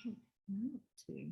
want to.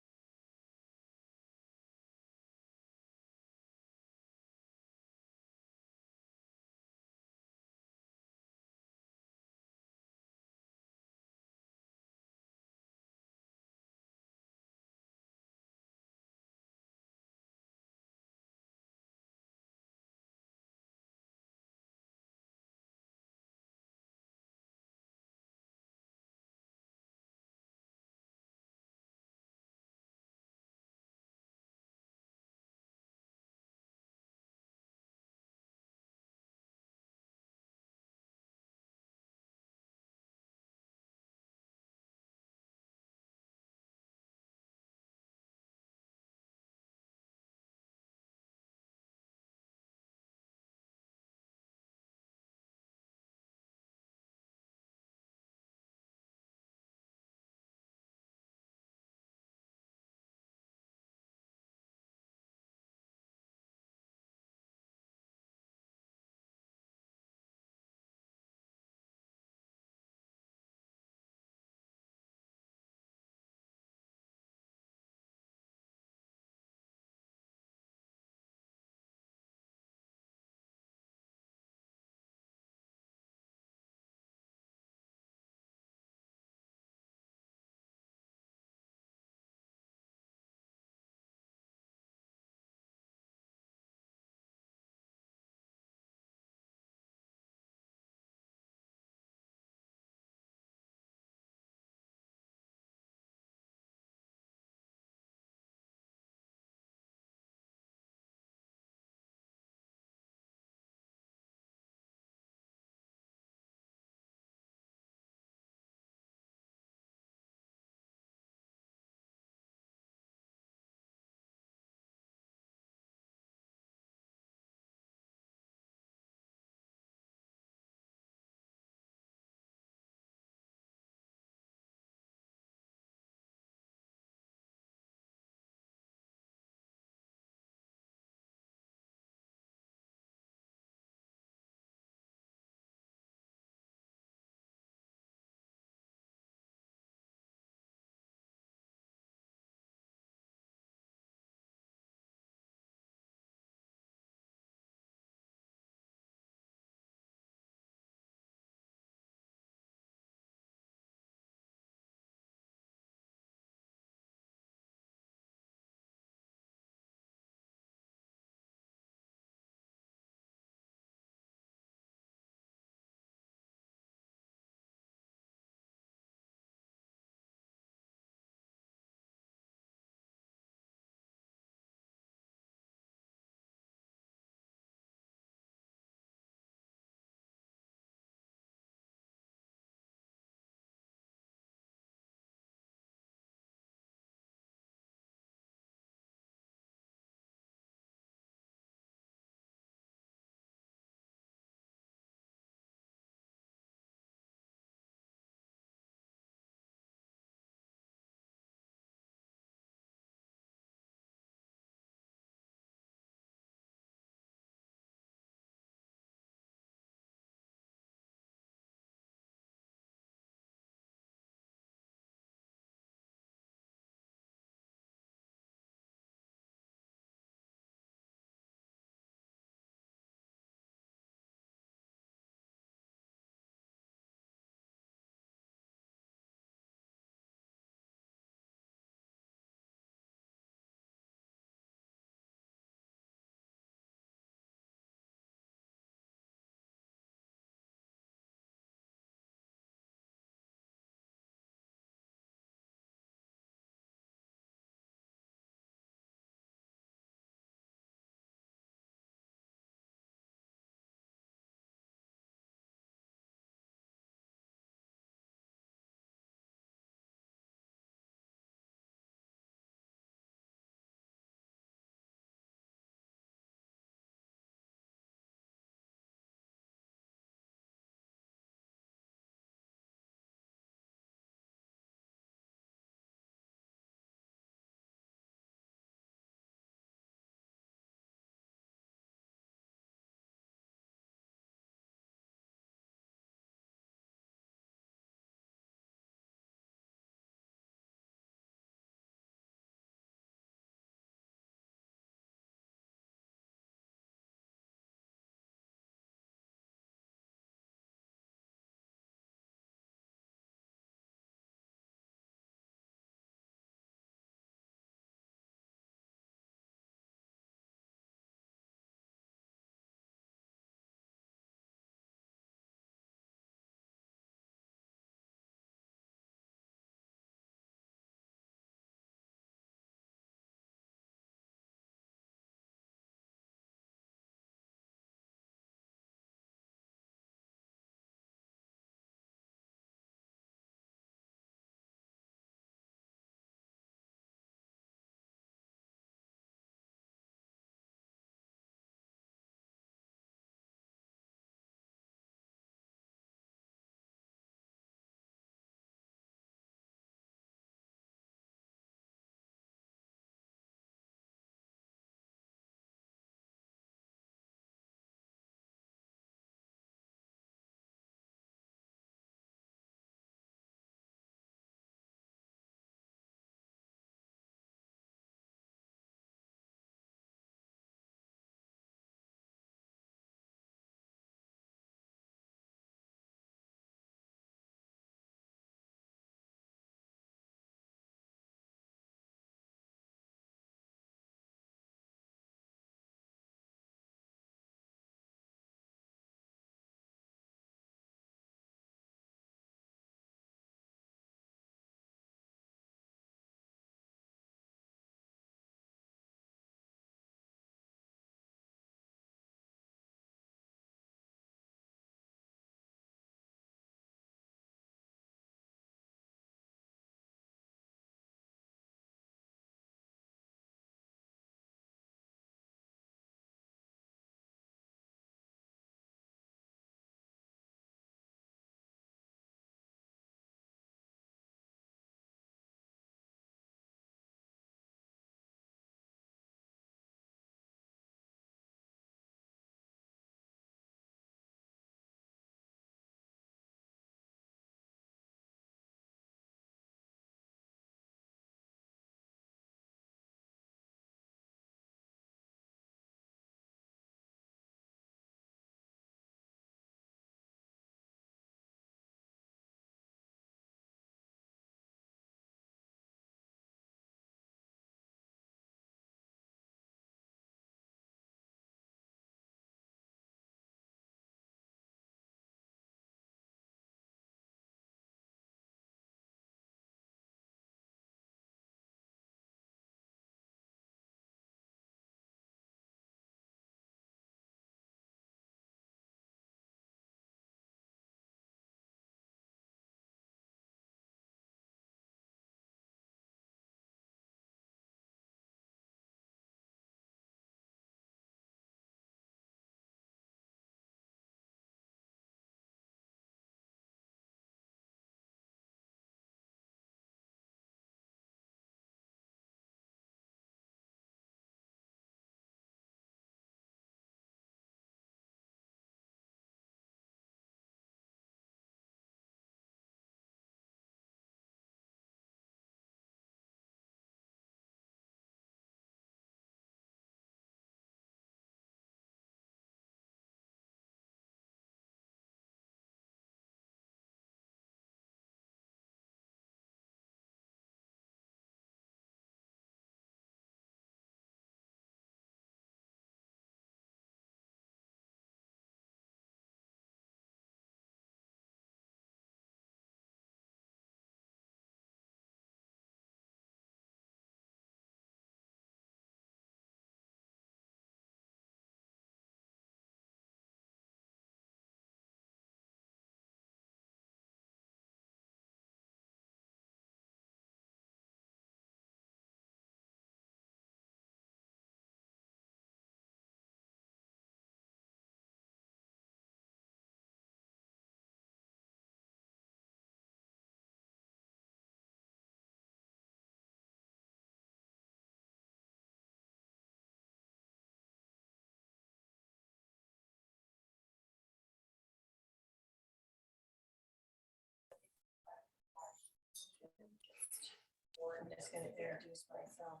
I'm just gonna introduce myself.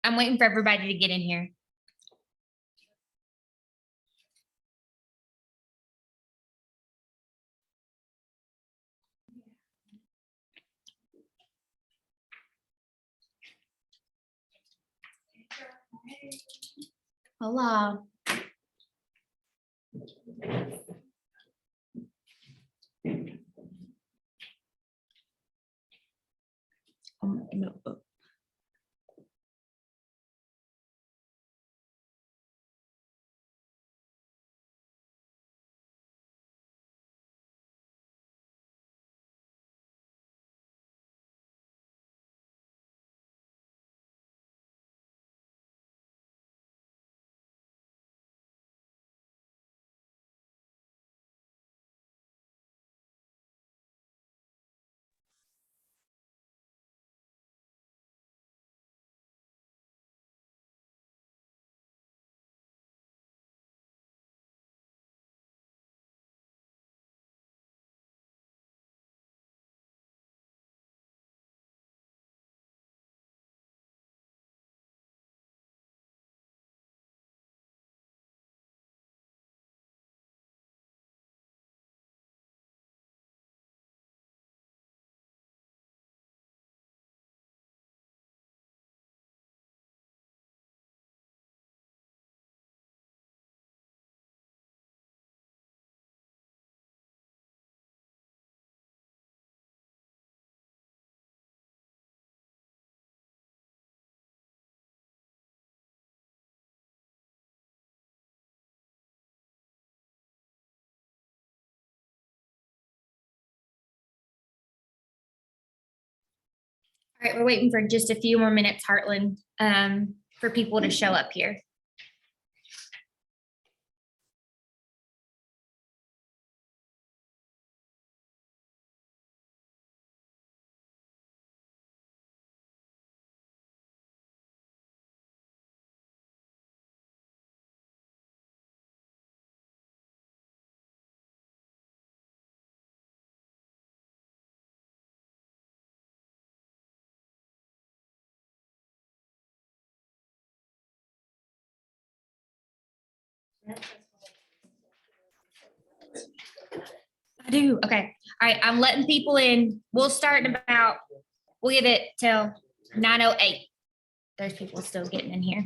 I'm waiting for everybody to get in here. Hola. No. All right, we're waiting for just a few more minutes, Heartland, for people to show up here. I do. Okay. All right. I'm letting people in. We'll start in about, we'll give it till 9:08. There's people still getting in here.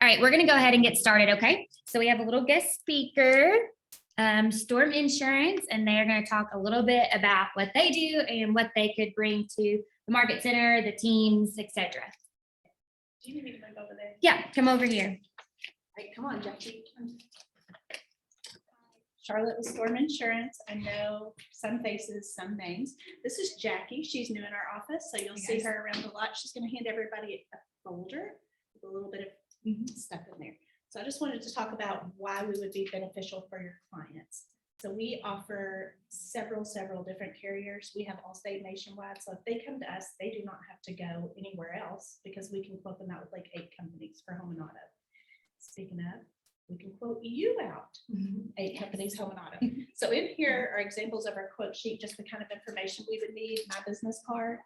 All right, we're gonna go ahead and get started, okay? So we have a little guest speaker, Storm Insurance, and they're gonna talk a little bit about what they do and what they could bring to the market center, the teams, etc. Do you need me to move over there? Yeah, come over here. Right, come on, Jackie. Charlotte with Storm Insurance. I know some faces, some names. This is Jackie. She's new in our office, so you'll see her around a lot. She's going to hand everybody a folder with a little bit of stuff in there. So I just wanted to talk about why we would be beneficial for your clients. So we offer several different carriers. We have Allstate nationwide. So if they come to us, they do not have to go anywhere else because we can quote them out with like 8 companies for home and auto. Speaking of, we can quote you out 8 companies, home and auto. So in here are examples of our quote sheet, just the kind of information we would need, my business card.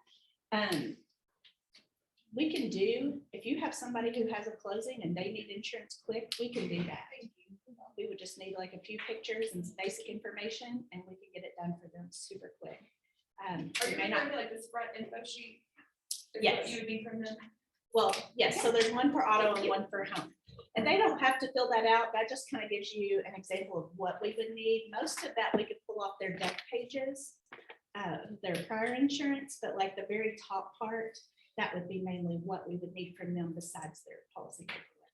We can do, if you have somebody who has a closing and they need insurance quick, we can do that. We would just need like a few pictures and some basic information and we can get it done for them super quick. Are we you may not- like this front info sheet? Is Yes. what you would need from them? Well, yes, so there's one for auto and one for home. And they don't have to fill that out. That just kind of gives you an example of what we would need. Most of that we could pull off their deck pages, their prior insurance, but like the very top part, that would be mainly what we would need from them besides their policy paperwork.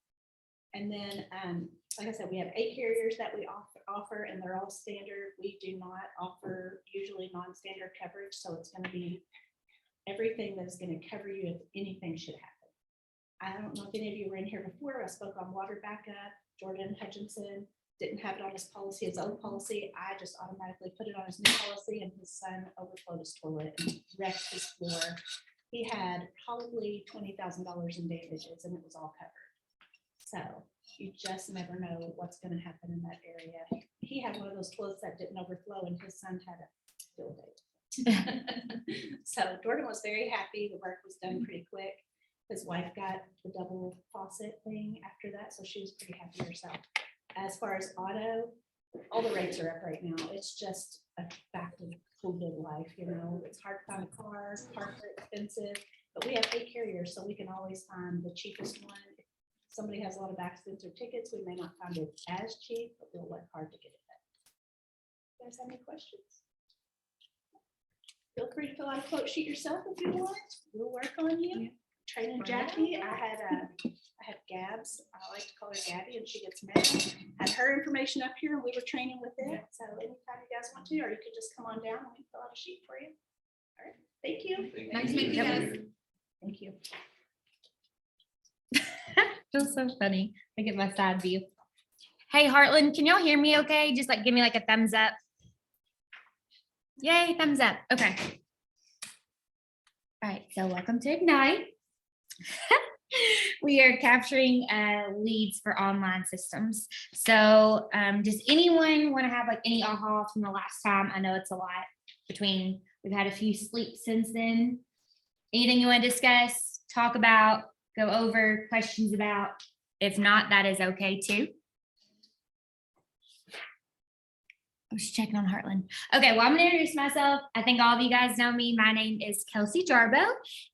And then, like I said, we have 8 carriers that we offer and they're all standard. We do not offer usually non-standard coverage. So it's going to be everything that is going to cover you if anything should happen. I don't know if any of you were in here before. I spoke on water backup. Jordan Hutchinson didn't have it on his policy, his own policy. I just automatically put it on his new policy and his son overflowed his toilet and wrecked his floor. He had probably $20,000 in damages and it was all covered. So you just never know what's going to happen in that area. He had one of those toilets that didn't overflow and his son had a field day. So Jordan was very happy. The work was done pretty quick. His wife got the double faucet thing after that, so she was pretty happy herself. As far as auto, all the rates are up right now. It's just a fact of COVID life, you know. It's hard to find a car, parts are expensive, but we have 8 carriers, so we can always find the cheapest one. If somebody has a lot of accidents or tickets, we may not find it as cheap, but we'll work hard to get it done. You guys have any questions? Feel free to fill out a quote sheet yourself if you want. We'll work on you. Training Jackie, I had Gabs, I like to call her Gabby, and she gets mad. Had her information up here and we were training with it. So anytime you guys want to, or you could just come on down and we can fill out a sheet for you. All right, thank you. Nice to meet you guys. Thank you. Feels so funny. I get my side view. Hey, Heartland, can y'all hear me okay? Just like give me like a thumbs up. Yay, thumbs up. Okay. All right, so welcome to Ignite. We are capturing leads for online systems. So does anyone want to have like any aha from the last time? I know it's a lot between, we've had a few sleeps since then. Anything you want to discuss, talk about, go over, questions about? If not, that is okay too. I was checking on Heartland. Okay, well, I'm gonna introduce myself. I think all of you guys know me. My name is Kelsey Jarbo,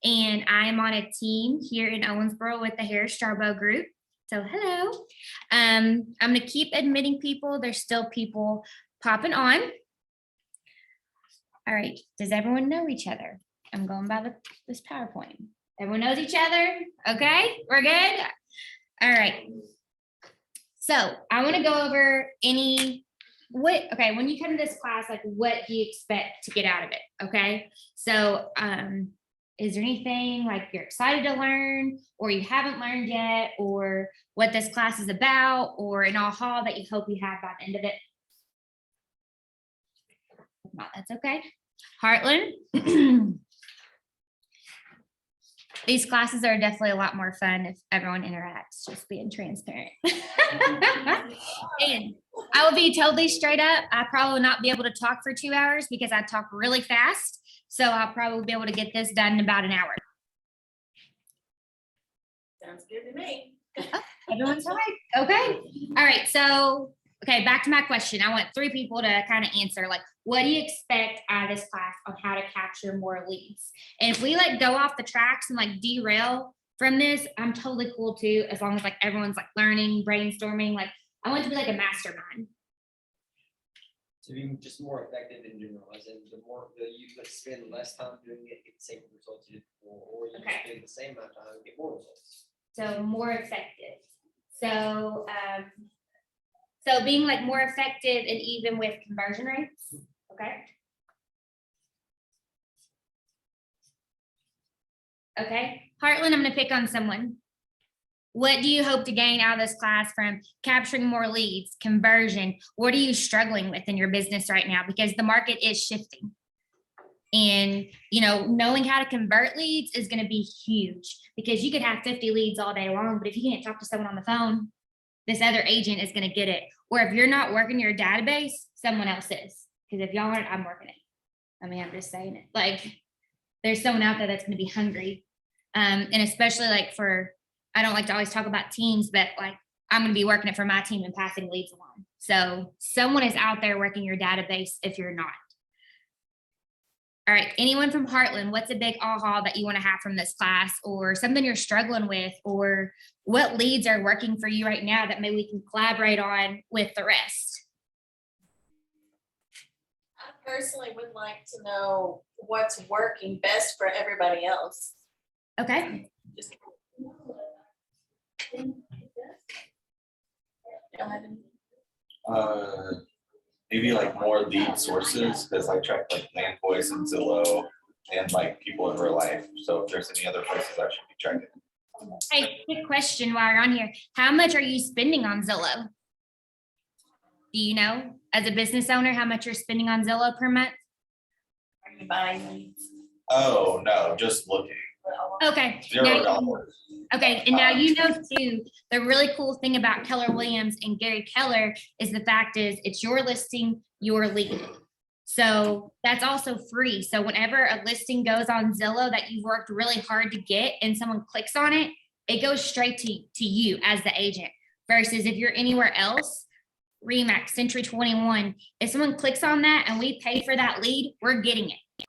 and I am on a team here in Owensboro with the Harris Jarbo Group. So hello. I'm gonna keep admitting people. There's still people popping on. All right, does everyone know each other? I'm going by this PowerPoint. Everyone knows each other? Okay, we're good? All right. So I wanna go over okay, when you come to this class, like what do you expect to get out of it? Okay, so is there anything like you're excited to learn or you haven't learned yet, or what this class is about, or an aha that you hope you have by the end of it? If not, that's okay. Heartland. These classes are definitely a lot more fun if everyone interacts, just being transparent. And I will be totally straight up. I probably will not be able to talk for 2 hours because I talk really fast. So I'll probably be able to get this done in about an hour. Sounds good to me. Everyone's all right. Okay. All right. So, okay, back to my question. I want 3 people to kind of answer, like, what do you expect out of this class on how to capture more leads? And if we like go off the tracks and like derail from this, I'm totally cool too, as long as like everyone's like learning, brainstorming, like I want it to be like a mastermind. To be just more effective in general, as in you could spend less time doing it, get the same results you did before, or you Okay. spend the same amount of time and get more results. So more effective. So, so being like more effective and even with conversion rates, okay? Okay, Heartland, I'm gonna pick on someone. What do you hope to gain out of this class from capturing more leads, conversion? What are you struggling with in your business right now? Because the market is shifting. And, you know, knowing how to convert leads is gonna be huge because you could have 50 leads all day long, but if you can't talk to someone on the phone, this other agent is gonna get it. Or if you're not working your database, someone else is. Because if y'all aren't, I'm working it. I mean, I'm just saying it. Like, there's someone out there that's gonna be hungry. And especially like for, I don't like to always talk about teams, but like I'm gonna be working it for my team and passing leads along. So someone is out there working your database if you're not. All right, anyone from Heartland, what's a big aha that you want to have from this class, or something you're struggling with, or what leads are working for you right now that maybe we can collaborate on with the rest? I personally would like to know what's working best for everybody else. Okay, Just- Go ahead. Maybe like more lead sources, because I track like Land Voice and Zillow and like people in real life. So if there's any other places I should be tracking. hey, quick question while you're on here. How much are you spending on Zillow? Do you know, as a business owner, how much you're spending on Zillow per month? Are you buying leads? Oh, no, just looking. Okay. now- $0. Okay, and now you know too, the really cool thing about Keller Williams and Gary Keller is the fact is it's your listing, your lead. So that's also free. So whenever a listing goes on Zillow that you've worked really hard to get and someone clicks on it, it goes straight to you as the agent. Versus if you're anywhere else, Remax, Century 21, if someone clicks on that and we pay for that lead, we're getting it.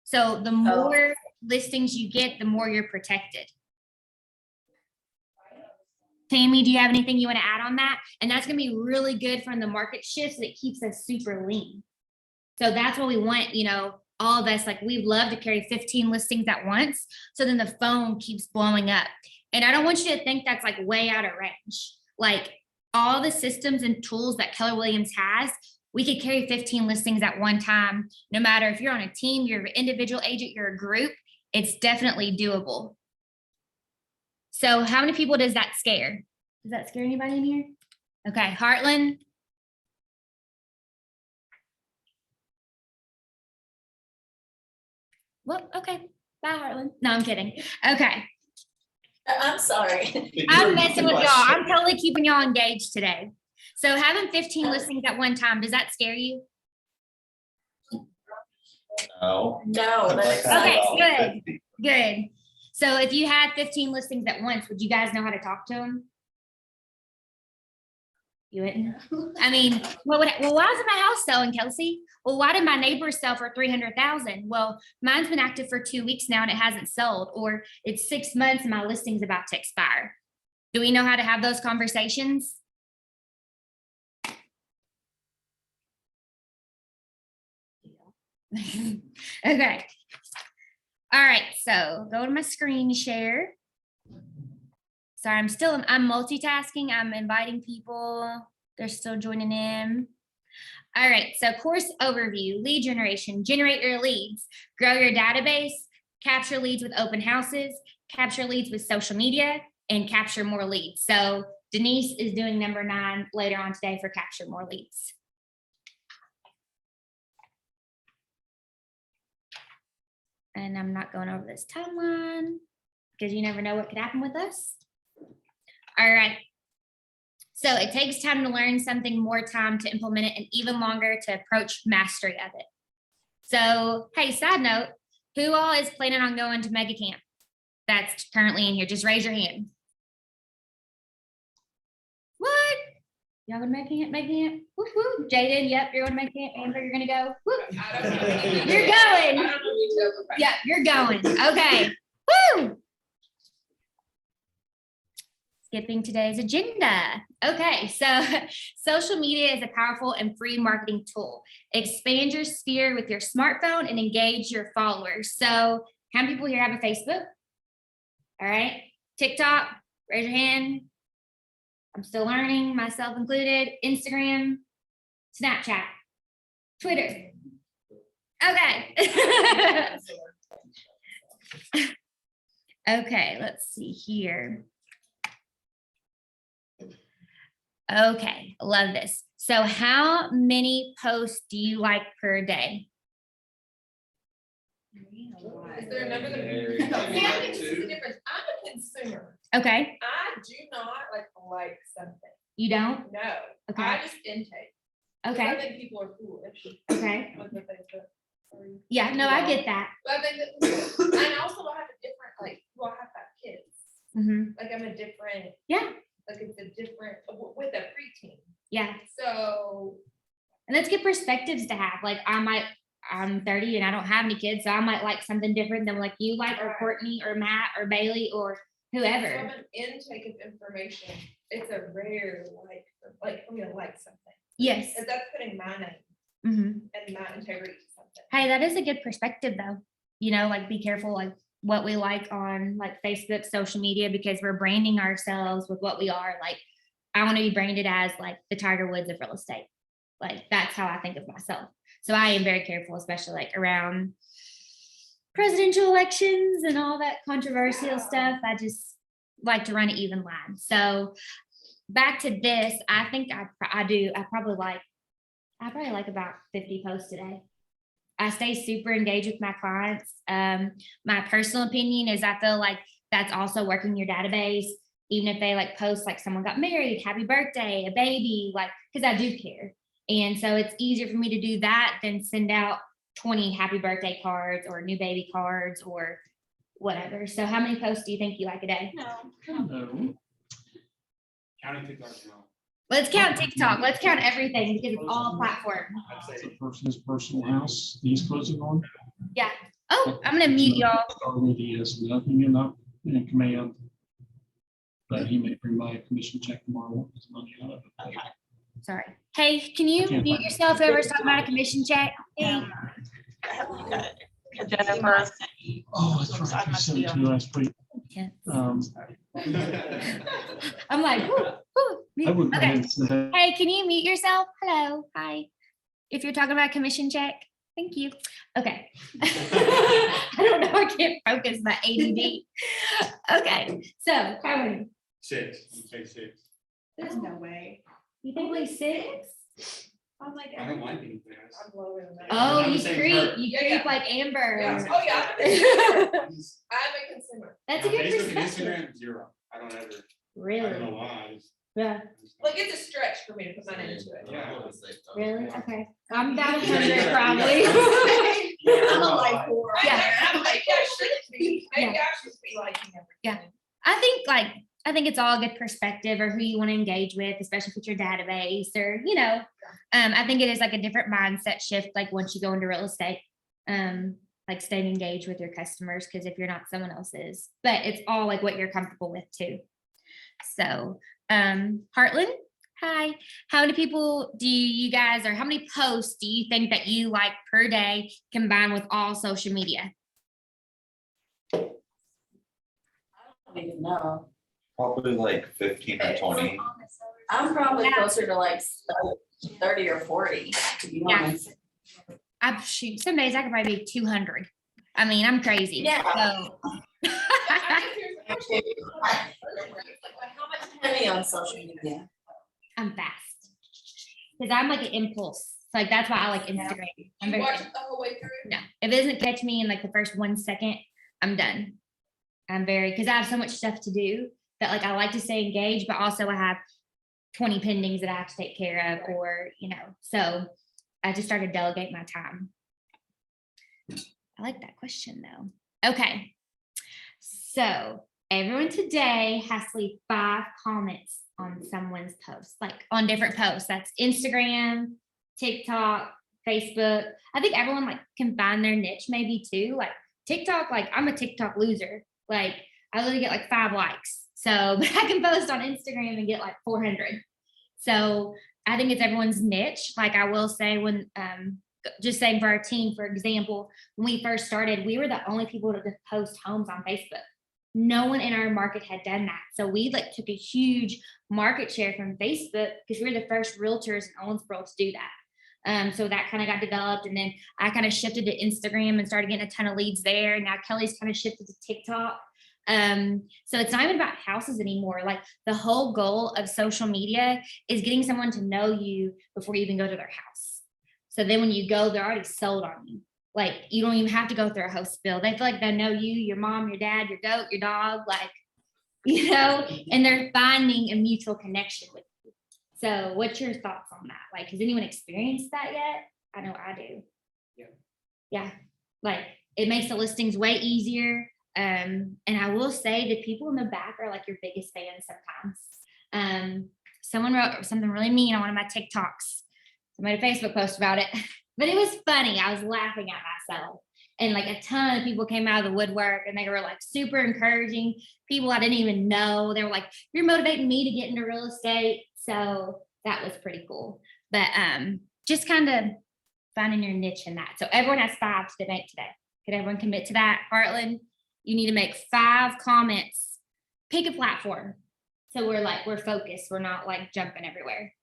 So the more listings you get, the more you're protected. Tammy, do you have anything you want to add on that? And that's going to be really good from the market shifts. It keeps us super lean. So that's what we want, you know, all of us, like we'd love to carry 15 listings at once. So then the phone keeps blowing up. And I don't want you to think that's like way out of range. Like all the systems and tools that Keller Williams has, we could carry 15 listings at one time. No matter if you're on a team, you're an individual agent, you're a group, it's definitely doable. So how many people does that scare? Does that scare anybody in here? Okay, Heartland. Well, okay, bye Heartland. No, I'm kidding. Okay, I'm sorry. I'm messing with y'all. I'm totally keeping y'all engaged today. So having 15 listings at one time, does that scare you? No. No, I'd like that's to have Okay, about good. 50. Good. So if you had 15 listings at once, would you guys know how to talk to them? You wouldn't? I mean, well, why isn't my house selling, Kelsey? Well, why did my neighbor sell for 300,000? Well, mine's been active for 2 weeks now and it hasn't sold, or it's 6 months and my listing's about to expire. Do we know how to have those conversations? Okay. All right, so go to my screen share. Sorry, I'm multitasking. I'm inviting people. They're still joining in. All right, so course overview, lead generation, generate your leads, grow your database, capture leads with open houses, capture leads with social media, and capture more leads. So Denise is doing number 9 later on today for capture more leads. And I'm not going over this timeline because you never know what could happen with us. All right. So it takes time to learn something, more time to implement it, and even longer to approach mastery of it. So, hey, side note, who all is planning on going to Mega Camp that's currently in here? Just raise your hand. What? Y'all gonna Mega Camp? Mega Camp? Woo woo. Jaden, yep, you're going to Mega Camp. Amber, you're gonna go. Woo. I don't know. You're going. I don't know. Yep, you're going. Okay. Woo. skipping today's agenda. Okay, so social media is a powerful and free marketing tool. Expand your sphere with your smartphone and engage your followers. So how many people here have a Facebook? All right, TikTok, raise your hand. I'm still learning, myself included. Instagram, Snapchat, Twitter. Okay. Okay, let's see here. Okay, love this. So how many posts do you like per day? Is there a number that? Very See, I good. think this is the difference. I'm a consumer. Okay, I do not like something. you don't? No, I Okay, just intake. 'Cause I okay, think people are foolish. okay. with what they put. Or- Yeah, no, I get that. But I think that, and also I have a different, well, I have 5 kids. Mhm. Like I'm a different. Yeah. Like it's a different, with a preteen. Yeah, So, and that's good perspectives to have. Like I'm 30 and I don't have any kids, so I might like something different than like you like, or Right. Courtney or Matt or Bailey or from whoever. an intake of information, it's a rare, for me to like something. Yes. If that's putting my name Mhm. and my integrity to something. Hey, that is a good perspective though. You know, like be careful like what we like on like Facebook, social media, because we're branding ourselves with what we are. Like I want to be branded as like the Tiger Woods of real estate. Like that's how I think of myself. So I am very careful, especially like around presidential elections and all that controversial stuff. I just like to run an even line. So back to this, I think I probably like about 50 posts a day. I stay super engaged with my clients. My personal opinion is I feel like that's also working your database, even if they like post like someone got married, happy birthday, a baby, like, because I do care. And so it's easier for me to do that than send out 20 happy birthday cards or new baby cards or whatever. So how many posts do you think you like a day? No. County TikTok now. Let's count TikTok. Let's count everything because it's all platform. It's a person's personal house, he's closing on. Oh, I'm gonna mute y'all. He has nothing in command. But he may bring my commission check tomorrow, want his money out of it. Sorry. Hey, can you mute yourself? Whoever's talking about a commission check? Hey. Jennifer. Oh, that's right, you sent it to me last week. Yeah. I I'm like, whoo. would go ahead Okay. and send that. Hey, can you mute yourself? Hello, hi. If you're talking about commission check, thank you. Okay. I don't know, I can't focus my ADD. Okay, so how many? 6, you say 6. There's no way. You think we 6? Oh my I don't God. like being fast. I'm lower than that. Oh, I'm you the same creep, her. you Yeah, creep yeah. like Amber. Yeah. Oh, yeah. I'm a consumer. That's a good Facebook and perspective. Instagram, 0. I don't ever, I don't know Really? why. I just- Yeah, Like it's a stretch for me to put my name to it. Yeah. really? Okay. I'm about You gotta 100 get probably. I'm a life whore. Yeah. Maybe I should be, maybe Yeah. I should be liking everything. I think it's all a good perspective or who you want to engage with, especially if it's your database or, I think it is like a different mindset shift, like once you go into real estate, like staying engaged with your customers, because if you're not, someone else is, but it's all like what you're comfortable with too. So, Heartland, hi. How many people do you guys, or how many posts do you think that you like per day combined with all social media? I don't even know. Probably like 15 or 20. I'm probably Yeah. closer to like 30 or 40, to be Yeah. honest. Shoot, some days I could probably be 200. I mean, I'm crazy. Yeah. So. How much Heavy on social media. I'm fast. Because I'm like an impulse. Like that's why I like Instagram. I'm you very watch it the whole way through? no. If it doesn't catch me in like the first 1 second, I'm done. I'm very because I have so much stuff to do that like I like to stay engaged, but also I have 20 pendings that I have to take care of, or so I just started to delegate my time. I like that question though. Okay. So everyone today has to leave 5 comments on someone's post, like on different posts. That's Instagram, TikTok, Facebook. I think everyone like can find their niche maybe too. Like TikTok, like I'm a TikTok loser. Like I literally get like 5 likes. So, but I can post on Instagram and get like 400. So I think it's everyone's niche. Like I will say when, just saying for our team, for example, when we first started, we were the only people to post homes on Facebook. No one in our market had done that. So we like took a huge market share from Facebook because we were the first realtors in Owensboro to do that. So that kind of got developed. And then I kind of shifted to Instagram and started getting a ton of leads there. Now Kelly's kind of shifted to TikTok. So it's not even about houses anymore. Like the whole goal of social media is getting someone to know you before you even go to their house. So then when you go, they're already sold on you. Like you don't even have to go through a host bill. They feel like they know you, your mom, your dad, your goat, your dog, like, you know, and they're finding a mutual connection with you. So what's your thoughts on that? Like, has anyone experienced that yet? I know I do. Yeah. Like it makes the listings way easier. And I will say the people in the back are like your biggest fans sometimes. Someone wrote something really mean on one of my TikToks. I made a Facebook post about it, but it was funny. I was laughing at myself. And like a ton of people came out of the woodwork and they were like super encouraging people I didn't even know. They were like, you're motivating me to get into real estate. So that was pretty cool. But just kind of finding your niche in that. So everyone has 5 to make today. Could everyone commit to that? Heartland, you need to make 5 comments. Pick a platform. So we're focused. We're not like jumping everywhere.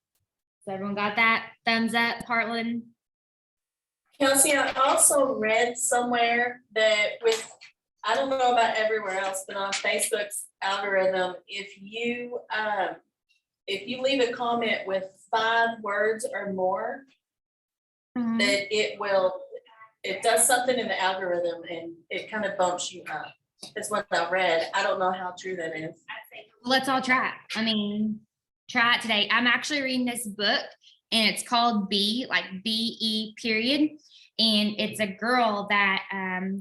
So everyone got that? Thumbs up, Heartland. Kelsey, I also read somewhere that I don't know about everywhere else, but on Facebook's algorithm, if you leave a comment with 5 words or more, Mhm. that it does something in the algorithm and it kind of bumps you up. That's what I read. I don't know how true that is. Let's all try it. I mean, try it today. I'm actually reading this book and it's called B, like BE period. And it's a girl that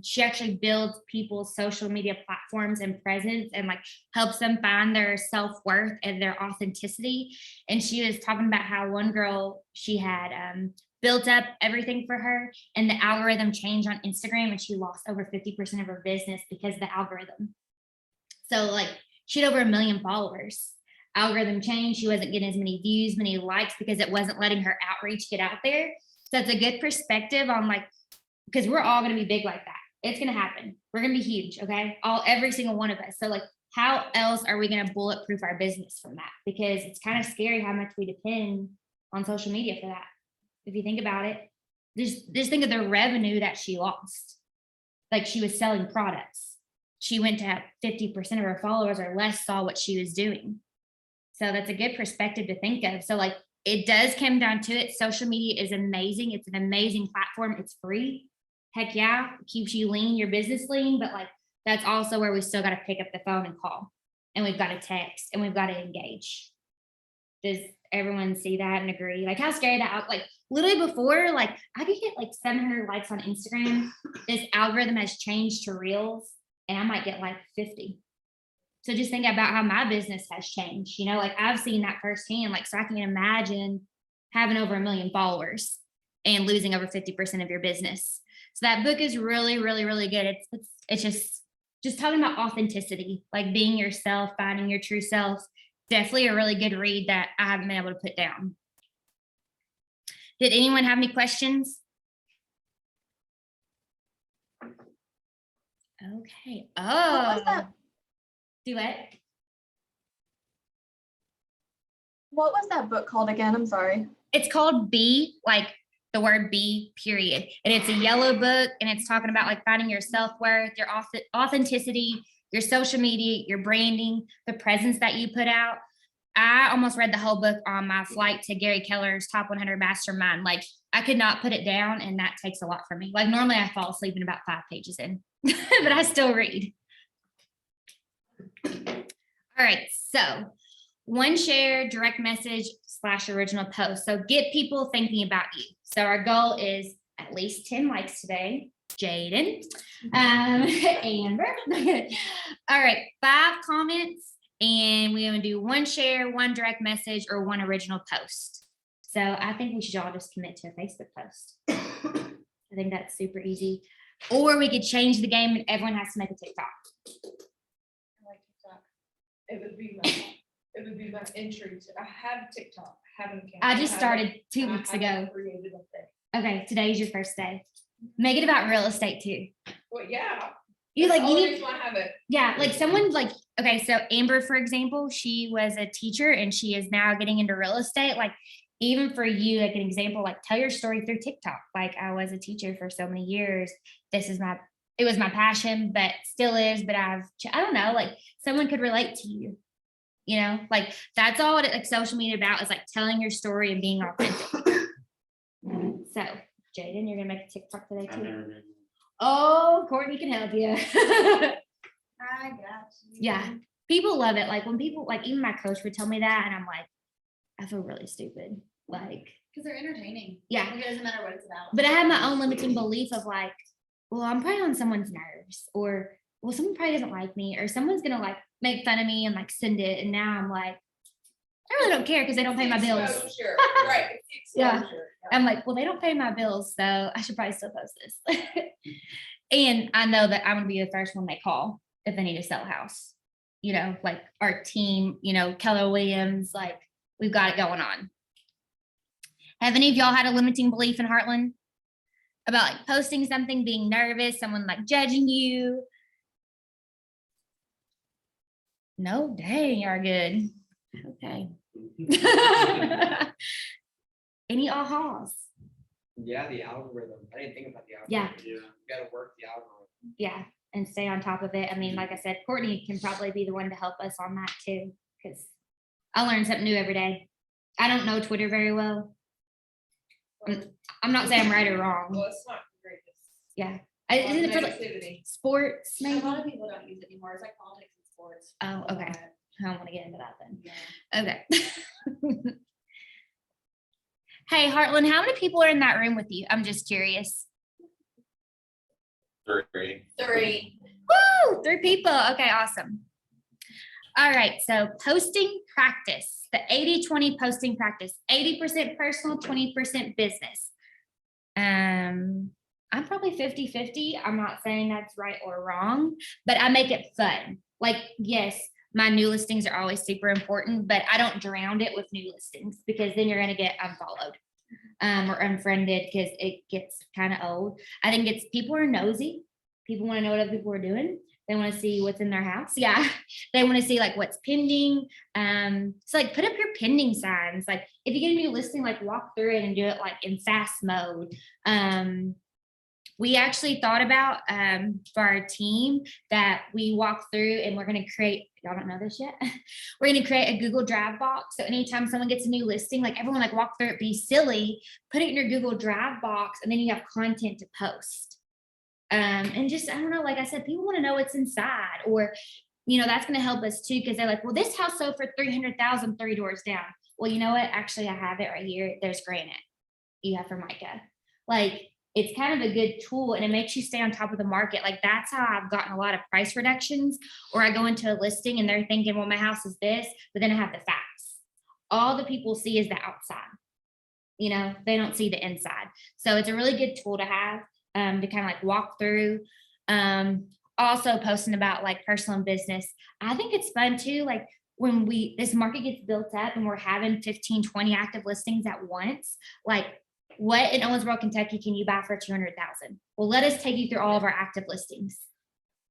she actually builds people's social media platforms and presence and like helps them find their self-worth and their authenticity. And she was talking about how one girl, she had built up everything for her and the algorithm changed on Instagram and she lost over 50% of her business because of the algorithm. So like she had over 1 million followers. Algorithm changed. She wasn't getting as many views, many likes because it wasn't letting her outreach get out there. So it's a good perspective on like, because we're all going to be big like that. It's going to happen. We're going to be huge. Okay. Every single one of us. So like, how else are we going to bulletproof our business from that? Because it's kind of scary how much we depend on social media for that. If you think about it, just think of the revenue that she lost. Like she was selling products. She went to have 50% of her followers or less saw what she was doing. So that's a good perspective to think of. So like, it does come down to it. Social media is amazing. It's an amazing platform. It's free. Heck yeah, it keeps you lean, your business lean, but like that's also where we still got to pick up the phone and call. And we've got to text and we've got to engage. Does everyone see that and agree? Like how scary that, like literally before, like I could get like 700 likes on Instagram. This algorithm has changed to reels and I might get like 50. So just think about how my business has changed, you know, like I've seen that firsthand, like, so I can imagine having over 1 million followers and losing over 50% of your business. So that book is really, really, really good. It's just talking about authenticity, like being yourself, finding your true self. Definitely a really good read that I haven't been able to put down. Did anyone have any questions? Okay. Oh. What was that? Do it. What was that book called again? I'm sorry. It's called B, like the word B, period. And it's a yellow book and it's talking about like finding your self-worth, your authenticity, your social media, your branding, the presence that you put out. I almost read the whole book on my flight to Gary Keller's Top 100 Mastermind. Like I could not put it down and that takes a lot for me. Like normally I fall asleep in about 5 pages in, but I still read. All right, so one share, direct message / original post. So get people thinking about you. So our goal is at least 10 likes today. Jaden, Amber. All right, 5 comments, and we're gonna do 1 share, 1 direct message, or 1 original post. So I think we should all just commit to a Facebook post. I think that's super easy. Or we could change the game and everyone has to make a TikTok. it would be my entry to, I have TikTok, I have an account. I just haven't- started 2 I weeks haven't ago. Created a thing. Okay, today's your first day. Make it about real estate too. Well, yeah. You that's like, the you only need, reason why I have it. yeah, like someone like, okay, so Amber, for example, she was a teacher and she is now getting into real estate. Like, even for you, like an example, like tell your story through TikTok. Like I was a teacher for so many years. It was my passion, but still is, but I don't know, like someone could relate to you. You know, like that's all it like social media about is like telling your story and being authentic. So Jaden, you're gonna make a TikTok today too. Oh, Courtney can help you. I got you. Yeah, people love it. Like when people, like even my coach would tell me that, and I'm like, I feel really stupid. Like, Because they're entertaining. yeah, Like, it doesn't matter what it's about. but I have my own limiting belief of like, well, I'm probably on someone's nerves, or well, someone probably doesn't like me, or someone's gonna like make fun of me and like send it. And now I'm like, I really don't care because they don't pay my bills. Exposure, right, it's the Yeah. exposure. I'm like, well, they don't pay my bills, so I should probably still post this. And I know that I'm gonna be the first one they call if they need to sell a house. You know, like our team, you know, Keller Williams, like we've got it going on. Have any of y'all had a limiting belief in Heartland? About like posting something, being nervous, someone like judging you? No, dang, you're good. Okay. Any ahas? Yeah, the algorithm. I didn't think about the Yeah. algorithm. You gotta work the algorithm. Yeah, and stay on top of it. I mean, like I said, Courtney can probably be the one to help us on that too, because I learn something new every day. I don't know Twitter very well. I'm not saying I'm right or wrong. Well, it's not great. Yeah. Isn't it for like Negativity. sports A maybe? lot of people don't use it anymore. It's like politics and sports. Oh, okay. I don't want to get into that then. Yeah. Okay. Hey, Heartland, how many people are in that room with you? I'm just curious. 3. 3. Woo, 3 people. Okay, awesome. All right, so posting practice, the 80-20 posting practice, 80% personal, 20% business. I'm probably 50-50. I'm not saying that's right or wrong, but I make it fun. Like, yes, my new listings are always super important, but I don't drown it with new listings because then you're gonna get unfollowed or unfriended because it gets kind of old. I think it's people are nosy. People want to know what other people are doing. They want to see what's in their house. Yeah. They want to see like what's pending. So like put up your pending signs. Like if you get a new listing, like walk through it and do it like in fast mode. We actually thought about for our team that we walk through and we're going to create, y'all don't know this yet. We're going to create a Google Drive box. So anytime someone gets a new listing, like everyone like walk through it, be silly, put it in your Google Drive box, and then you have content to post. And just, I don't know, like I said, people want to know what's inside, or, you know, that's going to help us too. Cause they're like, well, this house sold for 300,000 3 doors down. Well, you know what? Actually, I have it right here. There's granite. You have Formica. Like, it's kind of a good tool and it makes you stay on top of the market. Like that's how I've gotten a lot of price reductions, or I go into a listing and they're thinking, well, my house is this, but then I have the facts. All the people see is the outside. You know, they don't see the inside. So it's a really good tool to have to kind of like walk through. Also posting about like personal and business. I think it's fun too. Like when this market gets built up and we're having 15, 20 active listings at once, like what in Owensboro, Kentucky can you buy for 200,000? Well, let us take you through all of our active listings.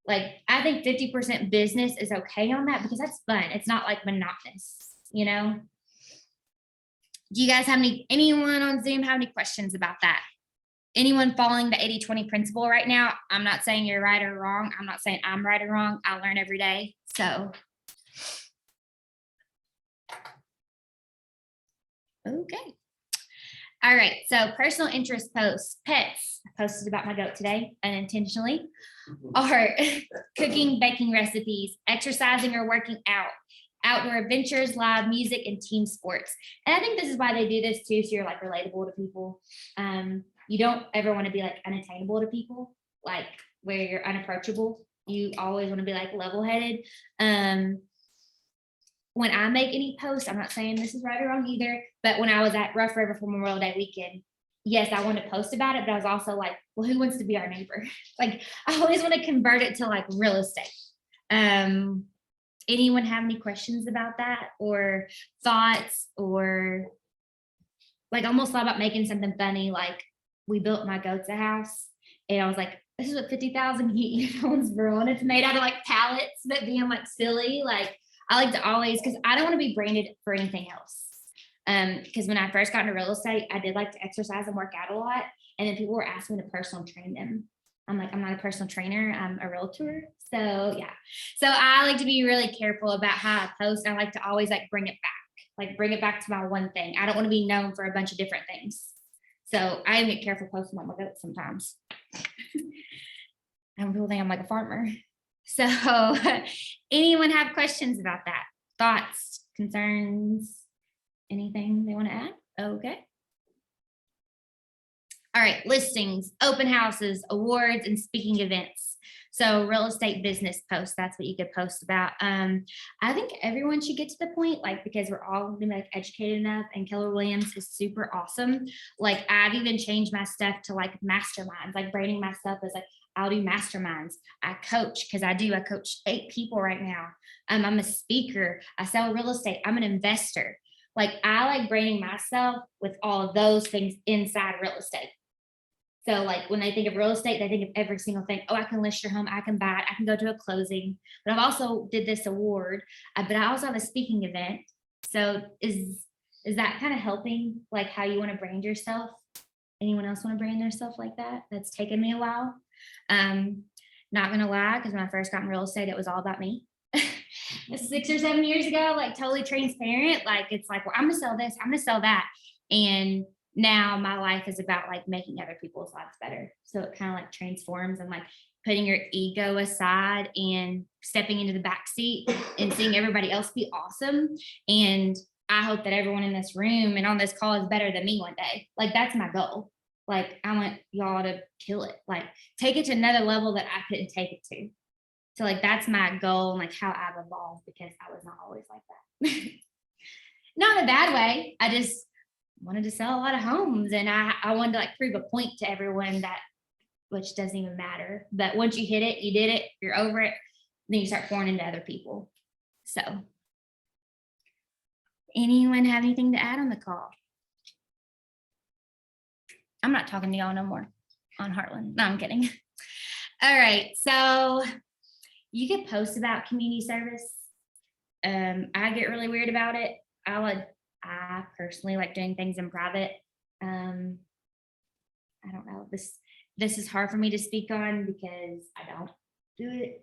Like I think 50% business is okay on that because that's fun. It's not like monotonous, you know? Do you guys have anyone on Zoom have any questions about that? Anyone following the 80-20 principle right now? I'm not saying you're right or wrong. I'm not saying I'm right or wrong. I learn every day. So. Okay. All right. So personal interest posts, pets. I posted about my goat today unintentionally. Art, cooking, baking recipes, exercising or working out, outdoor adventures, live music, and team sports. And I think this is why they do this too. So you're like relatable to people. You don't ever want to be like unattainable to people, like where you're unapproachable. You always want to be like level-headed. When I make any posts, I'm not saying this is right or wrong either, but when I was at Rough River for Memorial Day weekend, yes, I wanted to post about it, but I was also like, well, who wants to be our neighbor? Like, I always want to convert it to like real estate. And anyone have any questions about that or thoughts, or like almost thought about making something funny, like we built my goats a house and I was like, this is what 50,000 heat units for, and it's made out of like pallets, but being like silly, like I like to always, because I don't want to be branded for anything else. Because when I first got into real estate, I did like to exercise and work out a lot. And then people were asking me to personal train them. I'm like, I'm not a personal trainer, I'm a realtor. So yeah. So I like to be really careful about how I post. I like to always like bring it back to my one thing. I don't want to be known for a bunch of different things. So I get careful posting about my goats sometimes. And people think I'm like a farmer. So anyone have questions about that? Thoughts, concerns, anything they want to add? Okay. All right, listings, open houses, awards, and speaking events. So real estate business posts, that's what you could post about. I think everyone should get to the point, like, because we're all gonna be like educated enough, and Keller Williams is super awesome. Like I've even changed my stuff to like masterminds, like branding myself as like, I'll do masterminds. I coach, because I coach 8 people right now. I'm a speaker, I sell real estate, I'm an investor. Like I like branding myself with all of those things inside real estate. So like when they think of real estate, they think of every single thing. Oh, I can list your home, I can buy it, I can go to a closing. But I've also did this award, but I also have a speaking event. So is that kind of helping like how you want to brand yourself? Anyone else want to brand themselves like that? That's taken me a while. Not gonna lie, because when I first got in real estate, it was all about me. 6 or 7 years ago, like totally transparent. Like it's like, well, I'm gonna sell this, I'm gonna sell that. And now my life is about like making other people's lives better. So it kind of like transforms and like putting your ego aside and stepping into the back seat and seeing everybody else be awesome. And I hope that everyone in this room and on this call is better than me one day. Like that's my goal. Like I want y'all to kill it, like take it to another level that I couldn't take it to. So like that's my goal and like how I've evolved, because I was not always like that. Not in a bad way. I just wanted to sell a lot of homes, and I wanted to like prove a point to everyone that, which doesn't even matter, but once you hit it, you did it, you're over it, then you start pouring into other people. So anyone have anything to add on the call? I'm not talking to y'all no more on Heartland. No, I'm kidding. All right, so you could post about community service. I get really weird about it. I personally like doing things in private. I don't know. This is hard for me to speak on because I don't do it.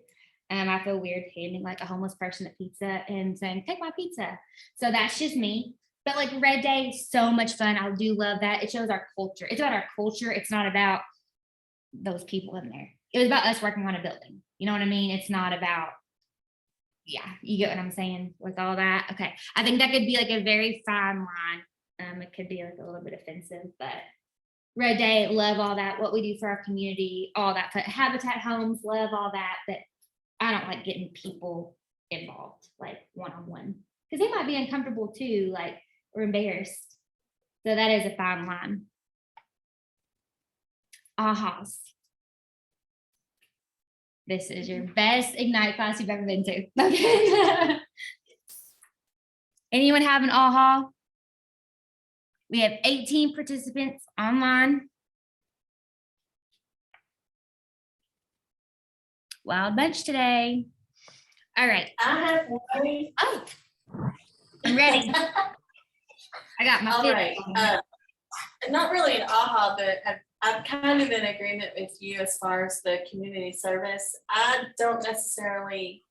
I feel weird handing like a homeless person a pizza and saying, take my pizza. So that's just me. But like Red Day, so much fun. I do love that. It shows our culture. It's about our culture. It's not about those people in there. It was about us working on a building. You know what I mean? It's not about, yeah, you get what I'm saying with all that. Okay. I think that could be like a very fine line. It could be like a little bit offensive, but Red Day, love all that. What we do for our community, all that. Habitat Homes, love all that. But I don't like getting people involved, like one-on-one, because they might be uncomfortable too, like, or embarrassed. So that is a fine line. Ahas. This is your best Ignite class you've ever been to. Okay. Anyone have an aha? We have 18 participants online. Wild bunch today. All right. I have one. Oh, I'm ready. I got my All fifth right, one. not really an aha, but I'm kind of in agreement with you as far as the community service. I don't necessarily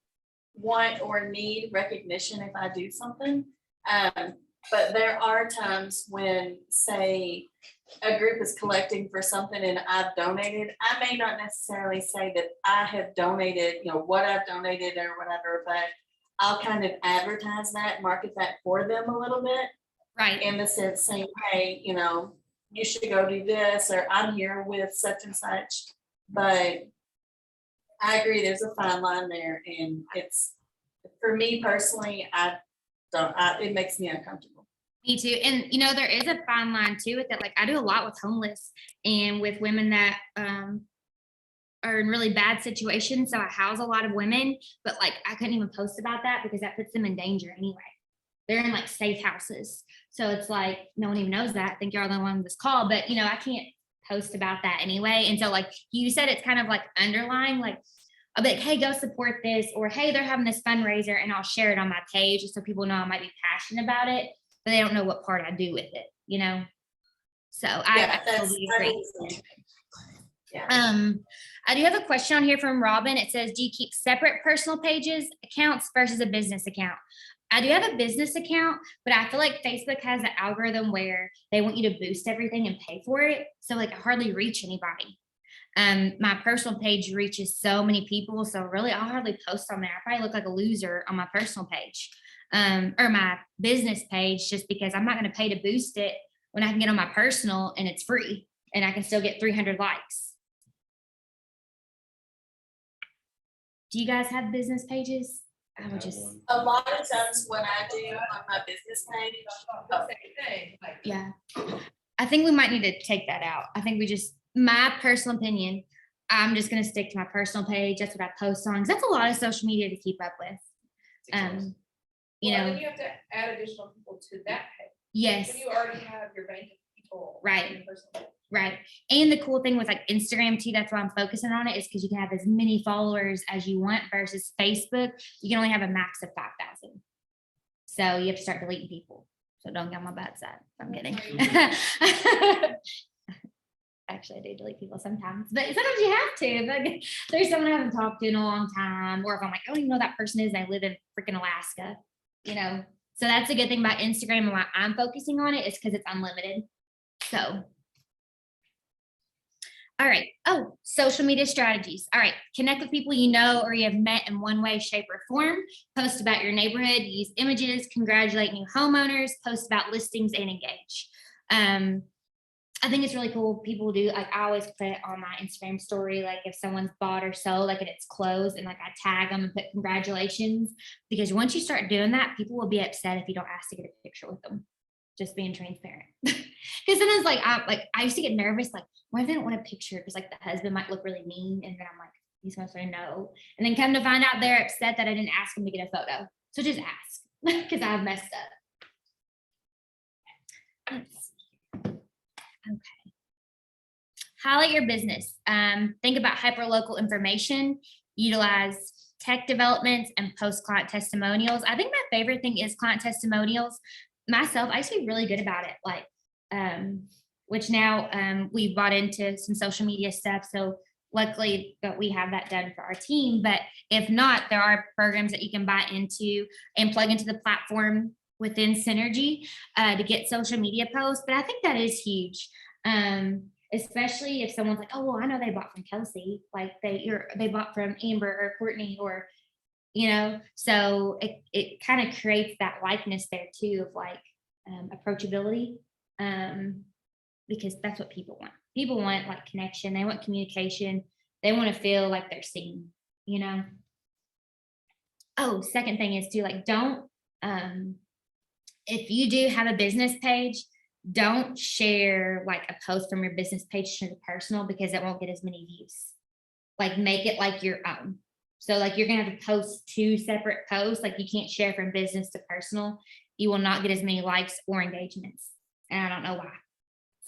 want or need recognition if I do something. But there are times when, say, a group is collecting for something and I've donated. I may not necessarily say that I have donated, what I've donated or whatever, but I'll kind of advertise that, market that for them a little bit. Right. In the sense saying, hey, you should go do this, or I'm here with such and such. But I agree, there's a fine line there, and it's, for me personally, it makes me uncomfortable. Me too. And there is a fine line too with it. Like I do a lot with homeless and with women that are in really bad situations. So I house a lot of women, but like I couldn't even post about that because that puts them in danger anyway. They're in like safe houses. So it's like, no one even knows that. I think you're the one on this call, but I can't post about that anyway. And so like you said, it's kind of like underlying, like I'll be like, hey, go support this, or hey, they're having this fundraiser, and I'll share it on my page just so people know I might be passionate about it, but they don't know what part I do with it. So Yeah, I that's, totally I agree. understand. Yeah. I do have a question on here from Robin. It says, do you keep separate personal pages, accounts versus a business account? I do have a business account, but I feel like Facebook has an algorithm where they want you to boost everything and pay for it. So like I hardly reach anybody. My personal page reaches so many people. So really I'll hardly post on there. I probably look like a loser on my personal page, or my business page, just because I'm not going to pay to boost it when I can get on my personal and it's free and I can still get 300 likes. Do you guys have business pages? I would just, A lot of times when I do on my business page, The same thing, like. yeah. I think we might need to take that out. I think my personal opinion, I'm just gonna stick to my personal page. That's what I post on, because that's a lot of social media to keep up with. Well, and then you have to add additional people to that page. Yes, When you already have your bank of people. Right. on your personal page. right. And the cool thing with like Instagram too, that's why I'm focusing on it, is because you can have as many followers as you want, versus Facebook, you can only have a max of 5,000. So you have to start deleting people. So don't get on my bad side. I'm kidding. Actually, I do delete people sometimes, but sometimes you have to. Like, there's someone I haven't talked to in a long time, or if I'm like, I don't even know who that person is, and they live in freaking Alaska, So that's a good thing about Instagram, and why I'm focusing on it is because it's unlimited. So, all right. Oh, social media strategies. All right. Connect with people you know or you have met in one way, shape, or form. Post about your neighborhood. Use images. Congratulate new homeowners. Post about listings and engage. I think it's really cool. People do, like, I always put it on my Instagram story, like if someone's bought or sold, like, and it's closed, and like I tag them and put congratulations, because once you start doing that, people will be upset if you don't ask to get a picture with them. Just being transparent. Because sometimes I used to get nervous, like, why do they don't want a picture? Because like the husband might look really mean, and then I'm like, he's supposed to know. And then come to find out they're upset that I didn't ask them to get a photo. So just ask, because I've messed up. Let's see. Okay. Highlight your business. Think about hyperlocal information. Utilize tech developments and post client testimonials. I think my favorite thing is client testimonials. Myself, I used to be really good about it, which now we bought into some social media stuff. So luckily that we have that done for our team. But if not, there are programs that you can buy into and plug into the platform within Synergy to get social media posts. But I think that is huge, especially if someone's like, oh, well, I know they bought from Kelsey, like they bought from Amber or Courtney, or so it kind of creates that likeness there too, of like approachability, because that's what people want. People want like connection. They want communication. They want to feel like they're seen, Oh, second thing is too, like, don't, if you do have a business page, don't share like a post from your business page to the personal, because it won't get as many views. Like, make it like your own. So like you're gonna have to post 2 separate posts. Like, you can't share from business to personal. You will not get as many likes or engagements. And I don't know why.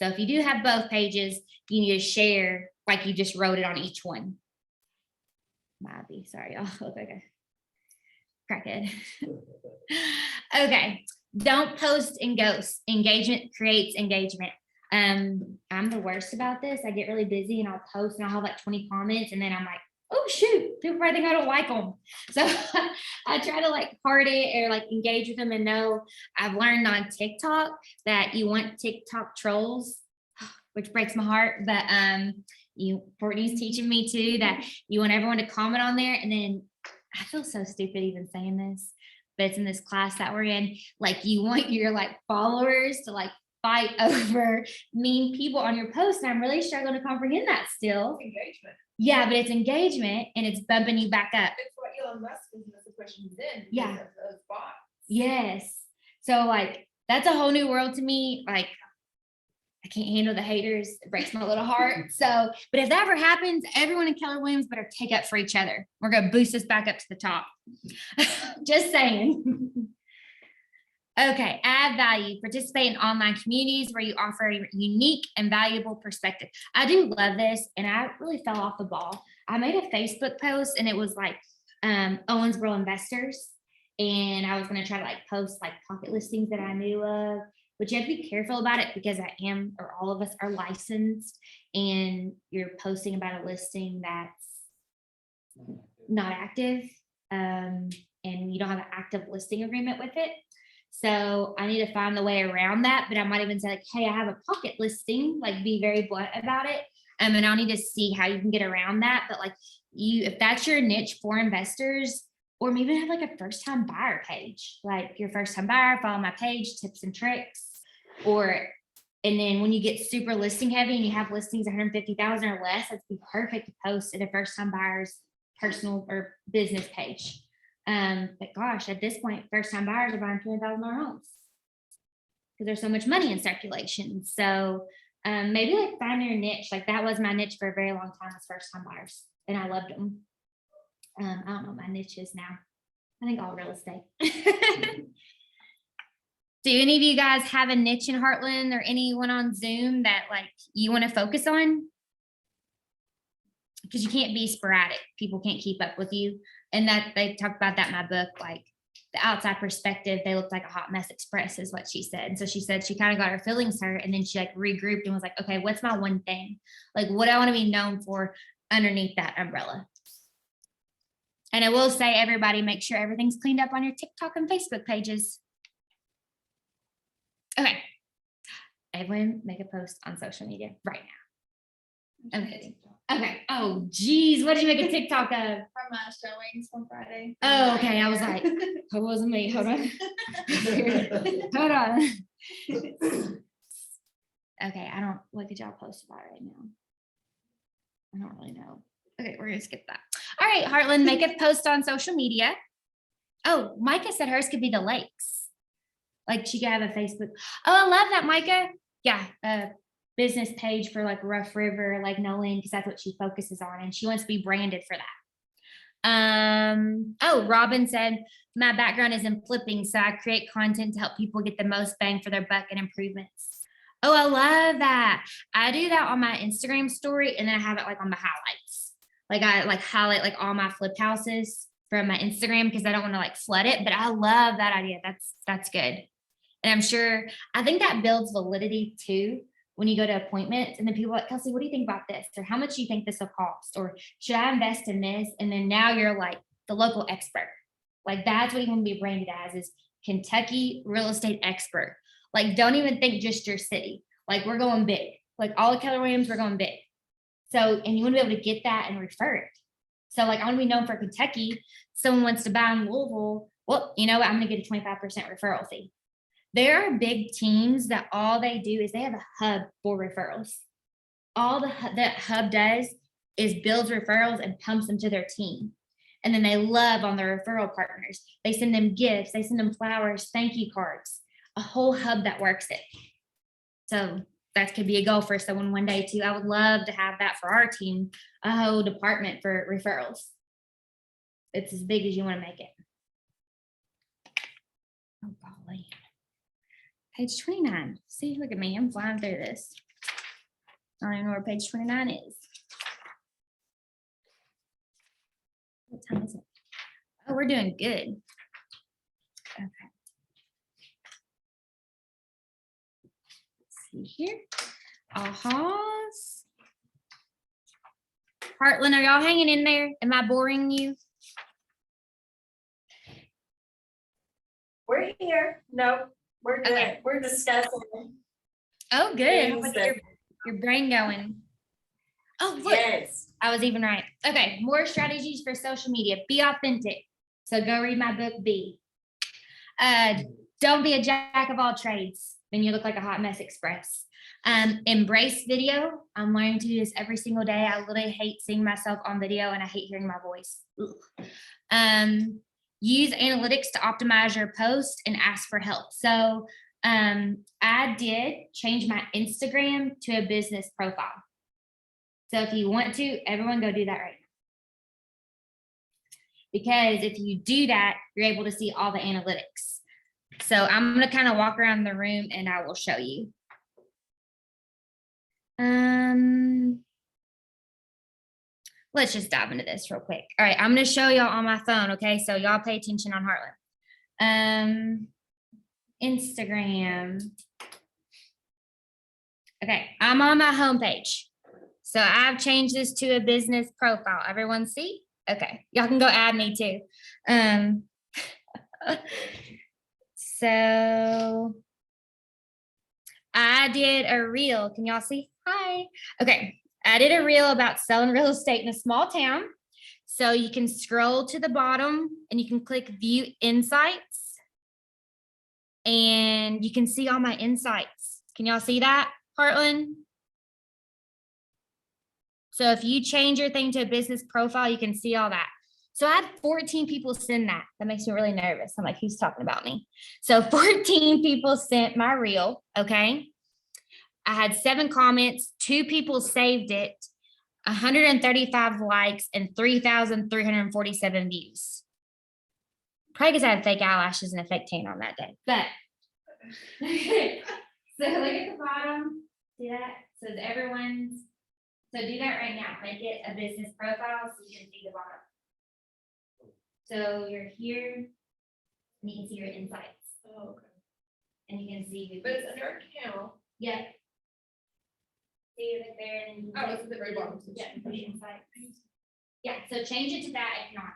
So if you do have both pages, you need to share like you just wrote it on each one. Might be, sorry, y'all. Okay. Crackhead. Okay. Don't post and ghost. Engagement creates engagement. I'm the worst about this. I get really busy and I'll post and I'll have like 20 comments, and then I'm like, oh shoot, people probably think I don't like them. So I try to like heart it or like engage with them, and know I've learned on TikTok that you want TikTok trolls, which breaks my heart. But Courtney's teaching me too, that you want everyone to comment on there. And then I feel so stupid even saying this, but it's in this class that we're in. Like, you want your like followers to like fight over mean people on your post. And I'm really struggling to comprehend that still. Engagement. Yeah, but it's engagement and it's bumping you back up. It's what Elon Musk is in the question then. Yeah. Because of those bots. Yes. So like, that's a whole new world to me. Like, I can't handle the haters. It breaks my little heart. So, but if that ever happens, everyone in Keller Williams better take up for each other. We're gonna boost us back up to the top. Just saying. Okay, add value. Participate in online communities where you offer a unique and valuable perspective. I do love this, and I really fell off the ball. I made a Facebook post, and it was like Owensboro investors, and I was gonna try to like post like pocket listings that I knew of. But you have to be careful about it because I am, or all of us are licensed, and you're posting about a listing that's not active, and you don't have an active listing agreement with it. So I need to find the way around that, but I might even say like, hey, I have a pocket listing, like be very blunt about it. And I'll need to see how you can get around that. But like if that's your niche for investors, or maybe have like a first time buyer page, like your first time buyer, follow my page, tips and tricks. And then when you get super listing heavy and you have listings 150,000 or less, that's be perfect to post at a first time buyer's personal or business page. But gosh, at this point, first time buyers are buying $20,000 homes because there's so much money in circulation. So maybe like find your niche. Like that was my niche for a very long time, was first time buyers, and I loved them. I don't know what my niche is now. I think all real estate. Do any of you guys have a niche in Heartland or anyone on Zoom that like you want to focus on? Because you can't be sporadic. People can't keep up with you. And that they talked about that in my book, like the outside perspective, they looked like a hot mess express is what she said. And so she said she kind of got her feelings hurt, and then she like regrouped and was like, okay, what's my one thing? Like what I want to be known for underneath that umbrella. And I will say, everybody, make sure everything's cleaned up on your TikTok and Facebook pages. Okay. Everyone make a post on social media right now. I'm kidding. Okay. Oh, geez. What did you make a TikTok of? From my showings on Friday. Oh, okay. I was like, it wasn't me. Hold on. Hold on. Okay. What did y'all post about right now? I don't really know. Okay. We're going to skip that. All right, Heartland, make a post on social media. Oh, Micah said hers could be the lakes. Like she could have a Facebook. Oh, I love that, Micah. Yeah. Business page for like Rough River, like Nolan, because that's what she focuses on, and she wants to be branded for that. Oh, Robin said my background is in flipping, so I create content to help people get the most bang for their buck and improvements. Oh, I love that. I do that on my Instagram story, and then I have it like on the highlights. Like I like highlight like all my flip houses from my Instagram because I don't want to like flood it, but I love that idea. That's good. And I'm sure, I think that builds validity too. When you go to appointments and then people are like, Kelsey, what do you think about this? Or how much do you think this will cost? Or should I invest in this? And then now you're like the local expert. Like that's what you want to be branded as, is Kentucky real estate expert. Like don't even think just your city. Like we're going big. Like all of Keller Williams, we're going big. So, and you want to be able to get that and refer it. So like I want to be known for Kentucky. Someone wants to buy in Louisville. Well, you know what? I'm going to get a 25% referral fee. There are big teams that all they do is they have a hub for referrals. All that hub does is builds referrals and pumps them to their team. And then they love on their referral partners. They send them gifts, they send them flowers, thank you cards, a whole hub that works it. So that could be a goal for someone one day too. I would love to have that for our team, a whole department for referrals. It's as big as you want to make it. Oh, golly. Page 29. See, look at me. I'm flying through this. I don't even know where page 29 is. What time is it? Oh, we're doing good. Okay. Let's see here. Ahas. Heartland, are y'all hanging in there? Am I boring you? We're here. No, we're good. Okay. We're discussing. Oh, good. things Look at that- your brain going. Oh, look. Yes. I was even right. Okay, more strategies for social media. Be authentic. So go read my book, Be. Don't be a jack of all trades. Then you look like a hot mess express. Embrace video. I'm learning to do this every single day. I literally hate seeing myself on video and I hate hearing my voice. Ugh. Use analytics to optimize your post and ask for help. So I did change my Instagram to a business profile. So if you want to, everyone go do that right now. Because if you do that, you're able to see all the analytics. So I'm gonna kind of walk around the room and I will show you. Let's just dive into this real quick. All right, I'm gonna show y'all on my phone, okay? So y'all pay attention on Heartland. Instagram. Okay, I'm on my homepage. So I've changed this to a business profile. Everyone see? Okay, y'all can go add me too. So I did a reel. Can y'all see? Hi. Okay, I did a reel about selling real estate in a small town. So you can scroll to the bottom and you can click view insights. And you can see all my insights. Can y'all see that, Heartland? So if you change your thing to a business profile, you can see all that. So I had 14 people send that. That makes me really nervous. I'm like, who's talking about me? So 14 people sent my reel, okay? I had 7 comments, 2 people saved it, 135 likes, and 3,347 views. Probably because I had fake eyelashes and a fake tan on that day, but. So look at the bottom, see that? So everyone's, so do that right now, make it a business profile so you can see the bottom. So you're here, and you can see your insights, Oh, okay. and you can see. But it's under account. Yep. See it right there, and then. you can Oh, it's at the very bottom. Yeah, put it inside. Yeah, so change it to that if not,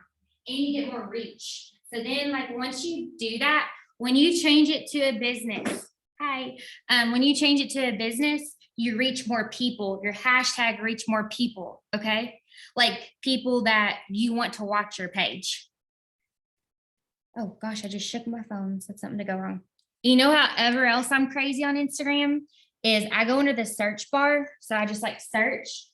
and you get more reach. So then, like, once you do that, when you change it to a business, when you change it to a business, you reach more people. Your hashtag reach more people, okay? Like people that you want to watch your page. Oh gosh, I just shook my phone, said something to go wrong. You know, however else I'm crazy on Instagram is I go into the search bar. So I just like search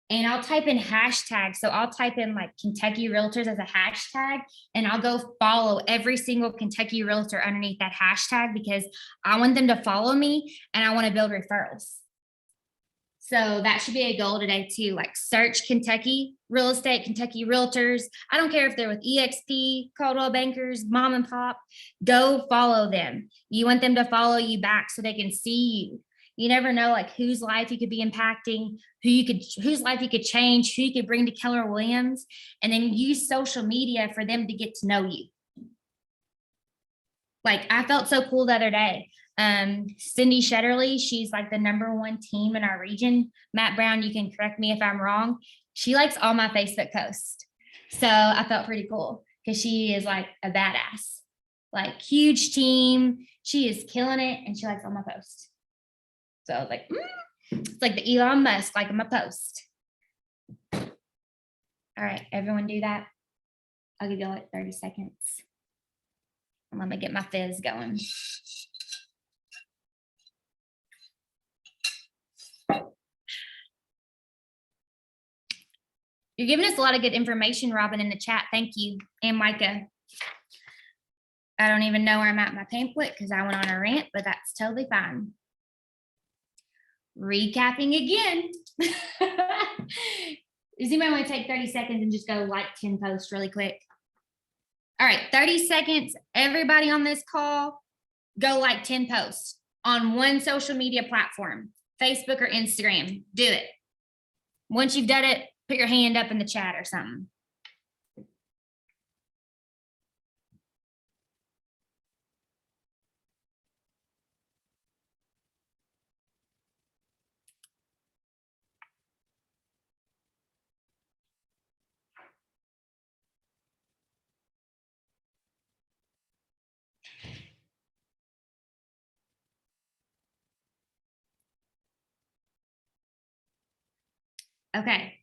and I'll type in hashtags. So I'll type in like Kentucky Realtors as a hashtag and I'll go follow every single Kentucky Realtor underneath that hashtag because I want them to follow me and I want to build referrals. So that should be a goal today too, like search Kentucky real estate, Kentucky Realtors. I don't care if they're with EXP, Caldwell Bankers, mom and pop, go follow them. You want them to follow you back so they can see you. You never know like whose life you could be impacting, whose life you could change, who you could bring to Keller Williams, and then use social media for them to get to know you. Like I felt so cool the other day. Cindy Shetterly, she's like the #1 team in our region. Matt Brown, you can correct me if I'm wrong. She likes all my Facebook posts. So I felt pretty cool because she is like a badass, like huge team. She is killing it and she likes all my posts. So I was like, it's like the Elon Musk, like my post. All right, everyone do that. I'll give you like 30 seconds. And let me get my fizz going. You're giving us a lot of good information, Robin, in the chat. Thank you. And Micah. I don't even know where I'm at in my pamphlet because I went on a rant, but that's totally fine. Recapping again. Does anybody want to take 30 seconds and just go like 10 posts really quick? All right, 30 seconds. Everybody on this call, go like 10 posts on one social media platform, Facebook or Instagram. Do it. Once you've done it, put your hand up in the chat or something. Okay.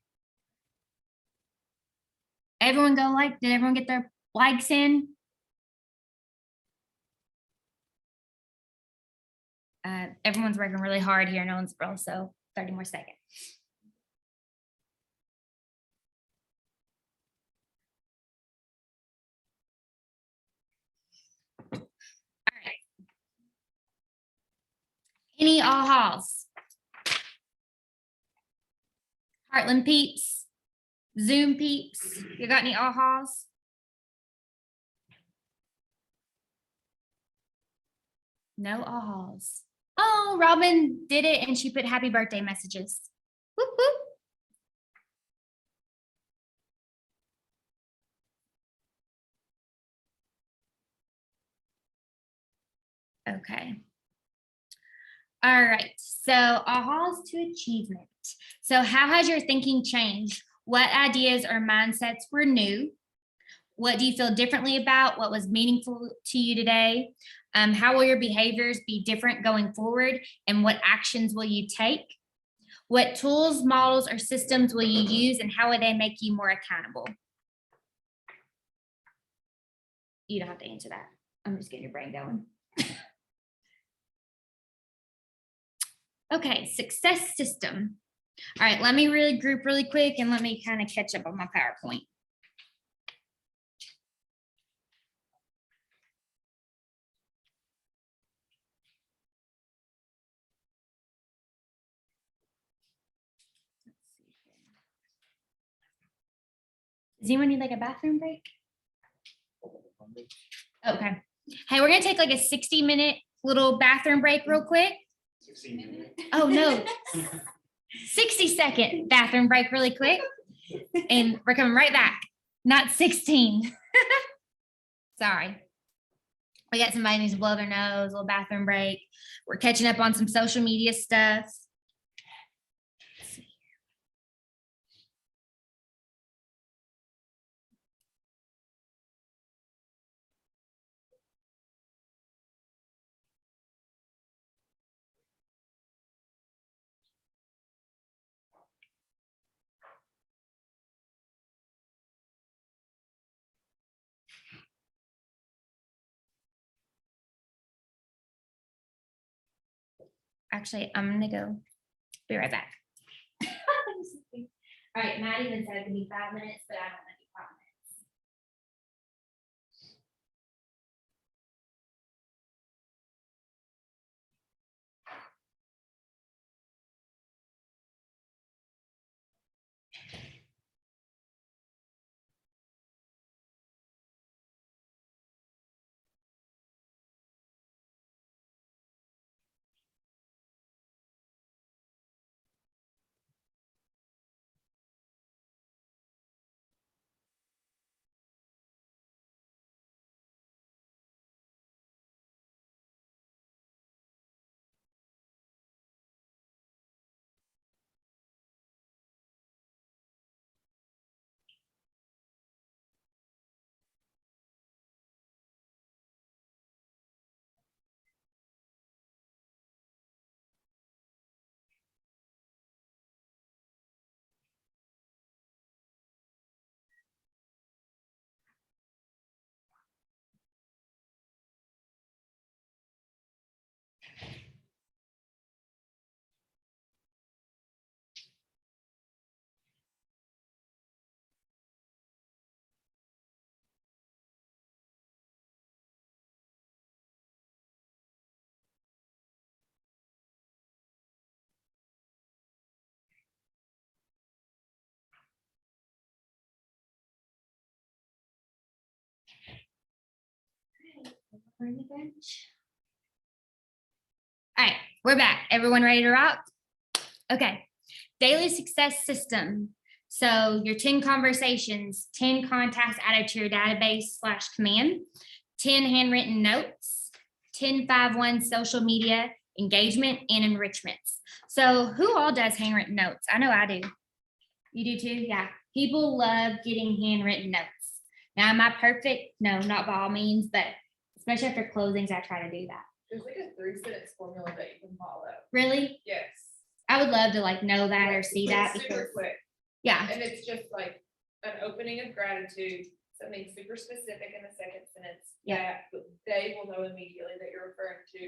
Everyone go like, did everyone get their likes in? Everyone's working really hard here in Owensboro, so 30 more seconds. All right. any all halls? Heartland peeps, Zoom peeps, you got any all halls? No all halls. Oh, Robin did it and she put happy birthday messages. Whoop, whoop. Okay. All right, so ahas to achievement. So how has your thinking changed? What ideas or mindsets were new? What do you feel differently about? What was meaningful to you today? How will your behaviors be different going forward? And what actions will you take? What tools, models, or systems will you use and how will they make you more accountable? You don't have to answer that. I'm just getting your brain going. Okay, success system. All right, let me really group really quick and let me kind of catch up on my PowerPoint. Does anyone need like a bathroom break? Okay. Hey, we're gonna take like a 60-minute little bathroom break real quick. Oh, no. 60-second bathroom break really quick. And we're coming right back. Not 16. Sorry. We got somebody needs to blow their nose, a little bathroom break. We're catching up on some social media stuff. Actually, I'm gonna go. Be right back. All right, Matt even said it could be 5 minutes, but I don't want to do 5 minutes. On the bench. All right, we're back. Everyone ready to rock? Okay, daily success system. So your 10 conversations, 10 contacts added to your database / command, 10 handwritten notes, 10 5-1 social media engagement and enrichments. So who all does handwritten notes? I know I do. You do too? Yeah. People love getting handwritten notes. Now, am I perfect? No, not by all means, but especially after closings, I try to do that. There's like a 3-sentence formula that you can follow. Really? Yes. I would love to like know that or see that It's because, super quick, yeah, and it's just like an opening of gratitude, something super specific in the second sentence. Yeah. That they will know immediately that you're referring to,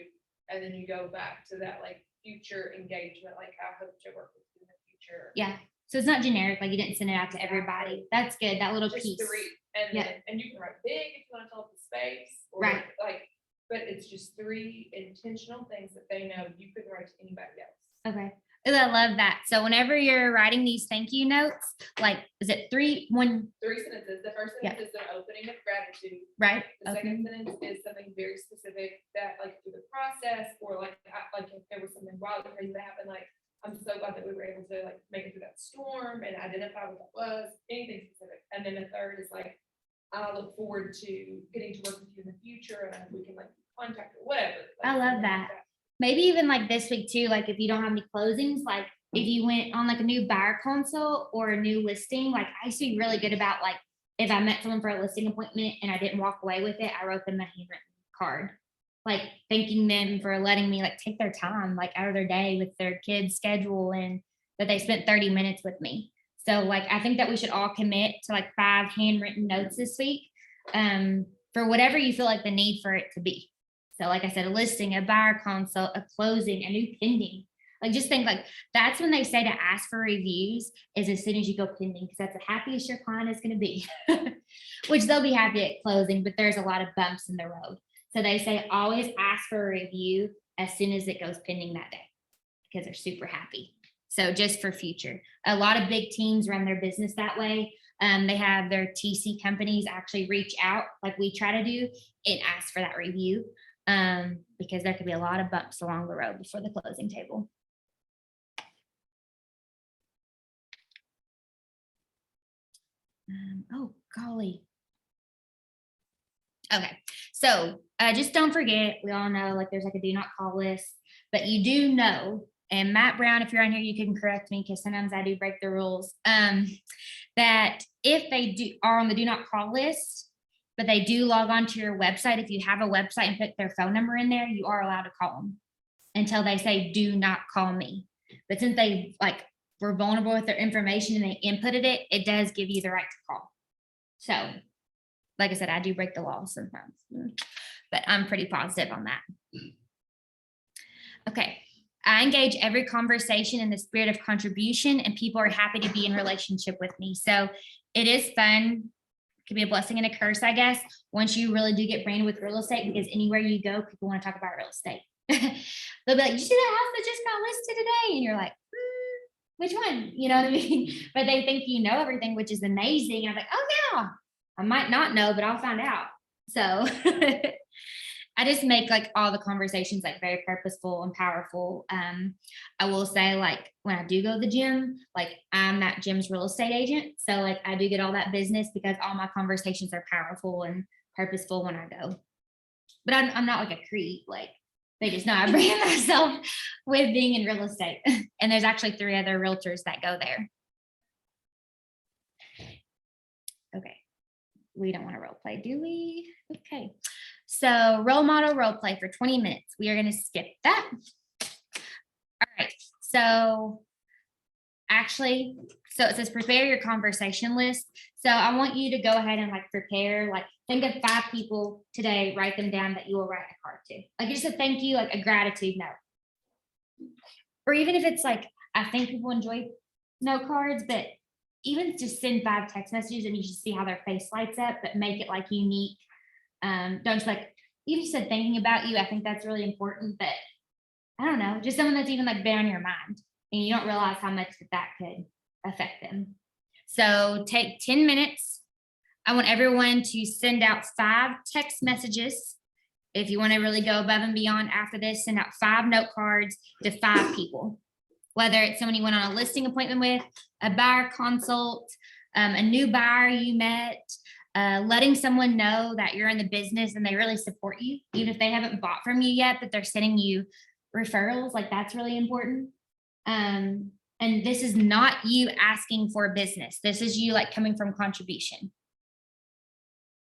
and then you go back to that like future engagement, like I hope to work with you in the future. yeah. So it's not generic, like you didn't send it out to everybody. That's good, that little Just piece. to read, and Yeah. then, and you can write big if you want to fill up the space. Or Right. like, but it's just 3 intentional things that they know you could write to anybody else. Okay. Ooh, I love that. So whenever you're writing these thank you notes, like, is it 3, 1, 3 sentences. The first Yeah. sentence is an opening of gratitude. right? The Okay. second sentence is something very specific that like through the process or like if there was something wild or crazy that happened, like I'm so glad that we were able to like make it through that storm and identify what that was, anything specific. And then the third is like, I look forward to getting to work with you in the future and we can like contact or whatever. I like, love something like that. Maybe even like this week too, like if you don't have any closings, like if you went on like a new buyer consult or a new listing, like I used to be really good about like, if I met someone for a listing appointment and I didn't walk away with it, I wrote them a handwritten card. Like thanking them for letting me like take their time, like out of their day with their kids' schedule and that they spent 30 minutes with me. So like, I think that we should all commit to like 5 handwritten notes this week, for whatever you feel like the need for it to be. So like I said, a listing, a buyer consult, a closing, a new pending. Like just think like that's when they say to ask for reviews is as soon as you go pending, because that's the happiest your client is going to be, which they'll be happy at closing, but there's a lot of bumps in the road. So they say always ask for a review as soon as it goes pending that day because they're super happy. So just for future, a lot of big teams run their business that way. They have their TC companies actually reach out like we try to do and ask for that review. Because there could be a lot of bumps along the road before the closing table. Oh, golly. Okay, so just don't forget, we all know like there's like a do not call list, but you do know, and Matt Brown, if you're on here, you can correct me because sometimes I do break the rules, that if they are on the do not call list, but they do log on to your website. If you have a website and put their phone number in there, you are allowed to call them until they say, do not call me. But since they like were vulnerable with their information and they inputted it, it does give you the right to call. So like I said, I do break the law sometimes, but I'm pretty positive on that. Okay. I engage every conversation in the spirit of contribution and people are happy to be in relationship with me. So it is fun. Could be a blessing and a curse, I guess, once you really do get branded with real estate, because anywhere you go, people want to talk about real estate. They'll be like, you see that house that just got listed today? And you're like, which one? You know what I mean? But they think you know everything, which is amazing. I'm like, oh yeah, I might not know, but I'll find out. So I just make like all the conversations like very purposeful and powerful. I will say like when I do go to the gym, like I'm that gym's real estate agent. So like I do get all that business because all my conversations are powerful and purposeful when I go. But I'm not like a creep. Like they just know I brand myself with being in real estate. And there's actually 3 other realtors that go there. Okay. We don't want to role play, do we? Okay. So role model role play for 20 minutes. We are going to skip that. All right. So actually, so it says prepare your conversation list. So I want you to go ahead and like prepare, like think of 5 people today, write them down that you will write a card to. Like just a thank you, like a gratitude note. Or even if it's like, I think people enjoy note cards, but even just send 5 text messages and you just see how their face lights up, but make it like unique. Don't just like, you just said thinking about you. I think that's really important, but I don't know, just someone that's even like been on your mind and you don't realize how much that could affect them. So take 10 minutes. I want everyone to send out 5 text messages. If you want to really go above and beyond after this, send out 5 note cards to 5 people. Whether it's someone you went on a listing appointment with, a buyer consult, a new buyer you met, letting someone know that you're in the business and they really support you, even if they haven't bought from you yet, but they're sending you referrals, like that's really important. And this is not you asking for business. This is you like coming from contribution.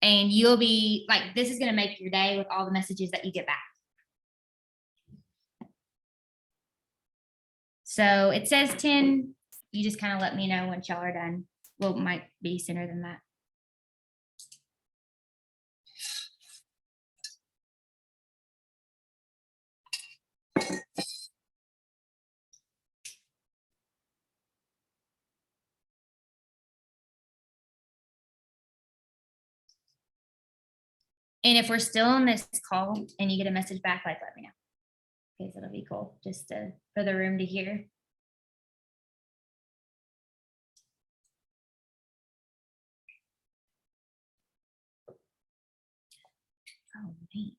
And you'll be like, this is going to make your day with all the messages that you get back. So it says 10. You just kind of let me know once y'all are done. Well, it might be sooner than that. And if we're still on this call and you get a message back, like, let me know. Because it'll be cool just to, for the room to hear. Oh, man.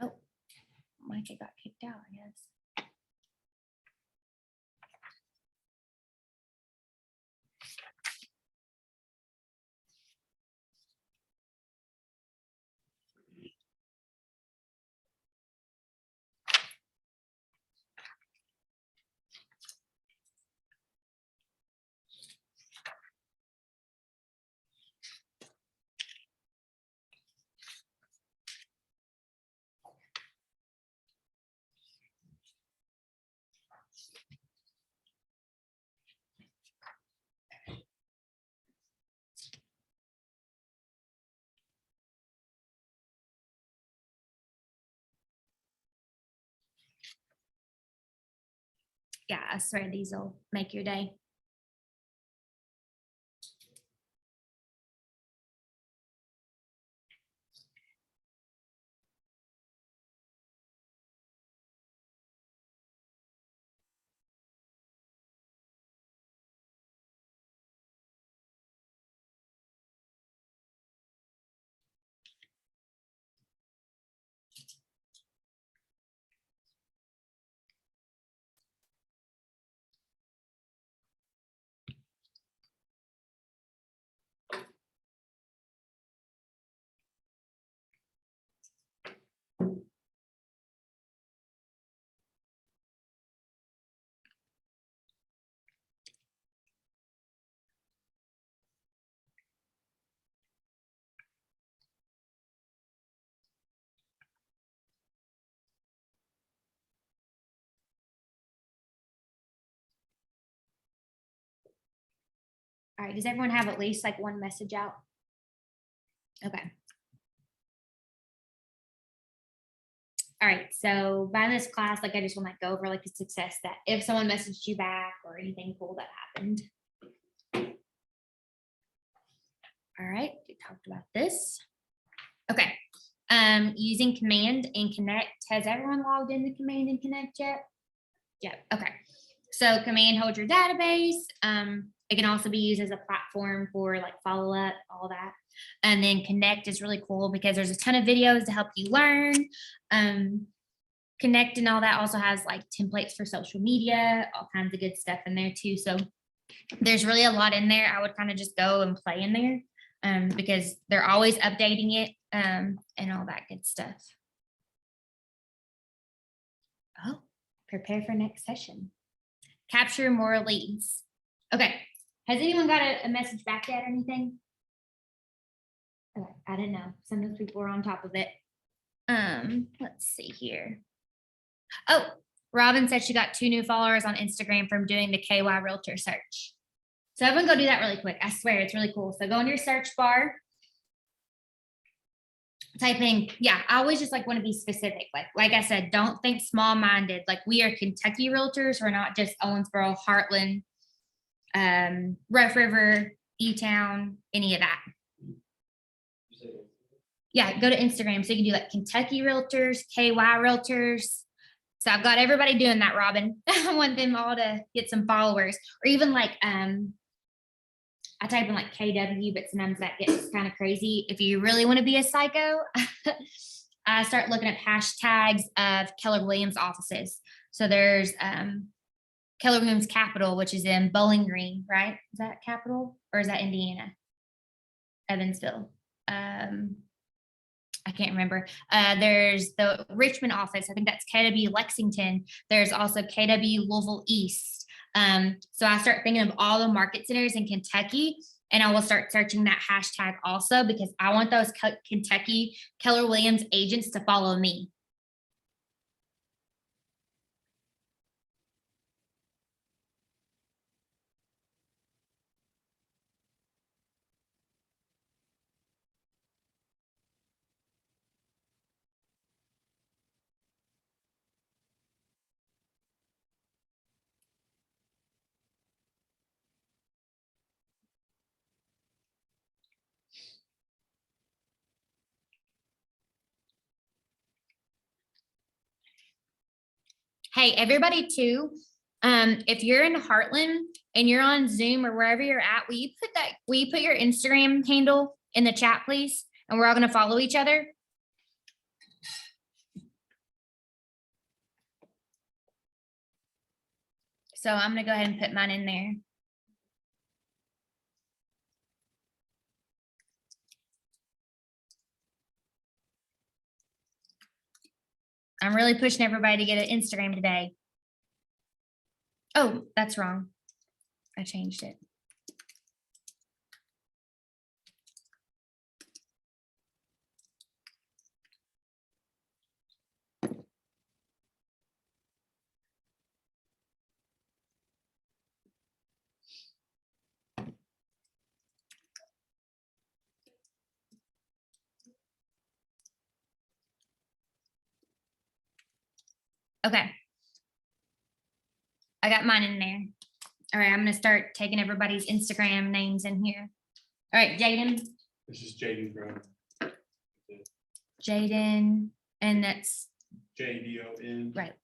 Oh, Micah got kicked out, I guess. Yeah, I swear these will make your day. All right, does everyone have at least like one message out? Okay. All right, so by this class, like I just want to go over like the success that if someone messaged you back or anything cool that happened. All right, we talked about this. Okay, using Command and Connect. Has everyone logged into Command and Connect yet? Yeah, okay. So Command holds your database. It can also be used as a platform for like follow-up, all that. And then Connect is really cool because there's a ton of videos to help you learn. Connect and all that also has like templates for social media, all kinds of good stuff in there too. So there's really a lot in there. I would kind of just go and play in there because they're always updating it and all that good stuff. Oh, prepare for next session. Capture more leads. Okay, has anyone got a message back yet or anything? Okay, I didn't know. Some of those people were on top of it. Let's see here. Oh, Robin said she got 2 new followers on Instagram from doing the KY Realtor search. So everyone go do that really quick. I swear it's really cool. So go in your search bar, type in, yeah, I always just like want to be specific. Like I said, don't think small-minded. Like we are Kentucky Realtors. We're not just Owensboro, Heartland, Rough River, E-Town, any of that. Yeah, go to Instagram. So you can do like Kentucky Realtors, KY Realtors. So I've got everybody doing that, Robin. I want them all to get some followers, or even like, I type in like KW, but sometimes that gets kind of crazy. If you really want to be a psycho, I start looking at hashtags of Keller Williams offices. So there's Keller Williams Capital, which is in Bowling Green, right? Is that Capital or is that Indiana? Evansville. I can't remember. There's the Richmond office. I think that's KW Lexington. There's also KW Louisville East. So I start thinking of all the market centers in Kentucky, and I will start searching that hashtag also because I want those Kentucky Keller Williams agents to follow me. Hey, everybody too, if you're in Heartland and you're on Zoom or wherever you're at, will you put your Instagram handle in the chat, please? And we're all gonna follow each other. So I'm gonna go ahead and put mine in there. I'm really pushing everybody to get an Instagram today. Oh, that's wrong. I changed it. Okay. I got mine in there. All right, I'm gonna start taking everybody's Instagram names in here. All right, Jaden, This is Jaden Brown, Jaden, and that's JDON. right.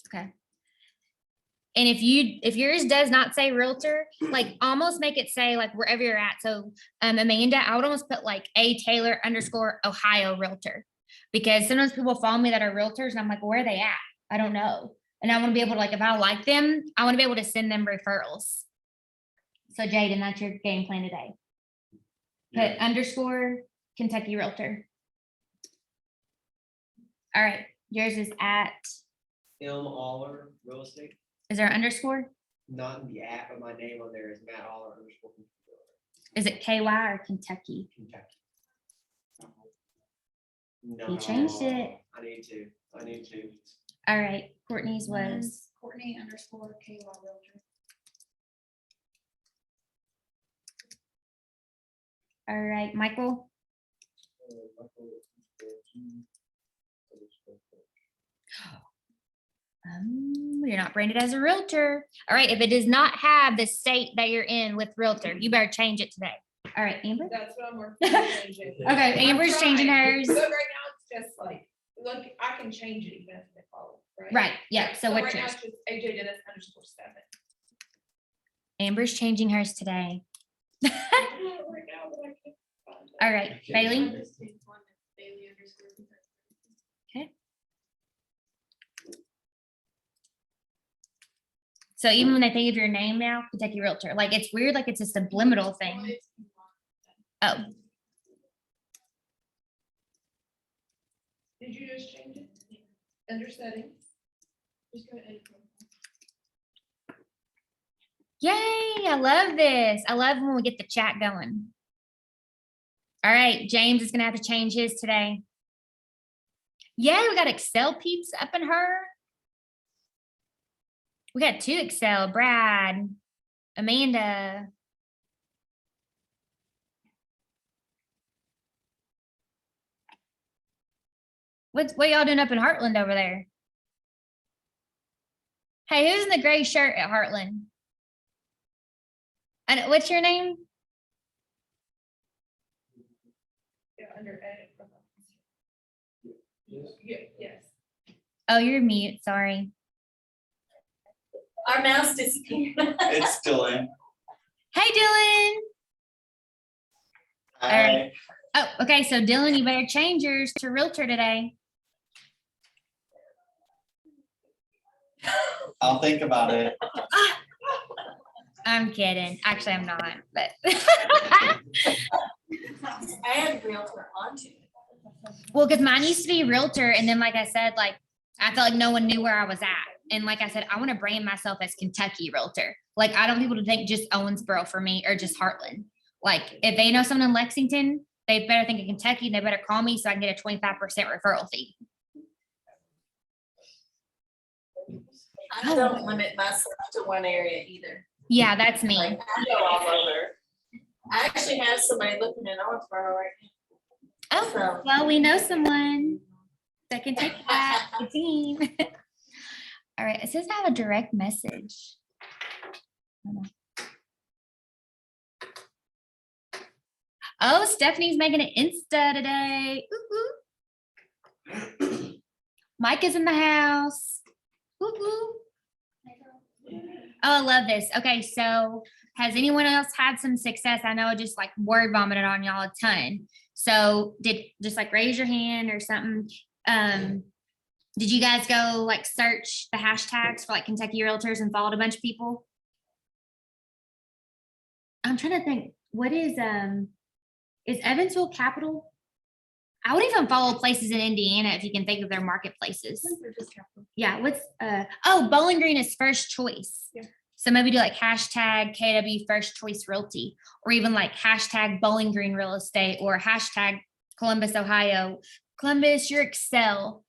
Okay. And if yours does not say realtor, like almost make it say like wherever you're at. So Amanda, I would almost put like A Taylor _ Ohio realtor. Because sometimes people follow me that are realtors and I'm like, where are they at? I don't know. And I want to be able to like, if I like them, I want to be able to send them referrals. So Jaden, that's your game plan today. Put _ Kentucky realtor. All right, yours is at, M. Aller Real Estate, is there an underscore? not in the app, but my name on there is Matt Aller _ Is it KY or Kentucky? Kentucky. You changed it. I need to. All right, Courtney's was, Courtney _ KY Realtor. all right, Michael. You're not branded as a realtor. All right, if it does not have the state that you're in with realtor, you better change it today. All right, Amber. That's what I'm working on changing. Okay, Amber's I'm changing trying, hers. But right now, it's just like, look, I can change it even if they follow, right? Right, yeah, so what's right now yours? it's just AJ Dennis _7. Amber's changing hers today. Right now, but I can't find it. All right, Bailey. Okay. So even when they think of your name now, Kentucky Realtor, like it's weird, like it's a subliminal thing. Oh, Did you just change it? Under settings? Just go to edit. yay, I love this. I love when we get the chat going. All right, James is gonna have to change his today. Yay, we got Excel peeps up in her. We got 2 Excel, Brad, Amanda. What y'all doing up in Heartland over there? Hey, who's in the gray shirt at Heartland? And what's your name? Yeah, under edit. Yeah, yes. Oh, you're mute, sorry. Our mouse disappeared. It's still in. Hey, Dylan. All right. Oh, okay, so Dylan, you better change yours to realtor today. I'll think about it. I'm kidding. Actually, I'm not, but. I had realtor onto it. Well, because mine used to be realtor, and then like I said, like I felt like no one knew where I was at. And like I said, I want to brand myself as Kentucky realtor. Like I don't want people to think just Owensboro for me or just Heartland. Like if they know someone in Lexington, they better think of Kentucky and they better call me so I can get a 25% referral fee. I don't limit myself to one area either. Yeah, that's me. Like, I go all over. I actually have somebody looking in Owensboro right now. Oh, So- well, we know someone that can take that, the team. All right, it says I have a direct message. Hold on. Oh, Stephanie's making an Insta today. Ooh, ooh. Mike is in the house. Whoop, whoop. Oh, I love this. Okay, so has anyone else had some success? I know I just like word vomited on y'all a ton. So just like raise your hand or something. Did you guys go like search the hashtags for like Kentucky Realtors and followed a bunch of people? I'm trying to think, what is Evansville capital? I would even follow places in Indiana if you can think of their marketplaces. Yeah, Bowling Green is first choice. Yeah. So maybe do like hashtag KW First Choice Realty, or even like hashtag Bowling Green Real Estate, or hashtag Columbus, Ohio. Columbus, you're Excel.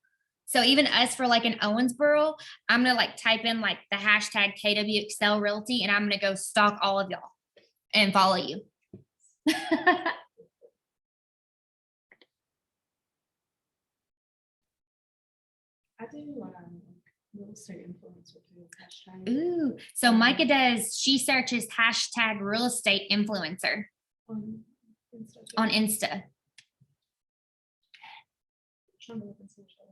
So even us for like in Owensboro, I'm gonna like type in like the hashtag KW Excel Realty, and I'm gonna go stalk all of y'all and follow you. I do real estate influencer too, hashtag. Ooh, so Micah she searches hashtag real estate influencer on Insta too. on Insta. Trying to look and see which one.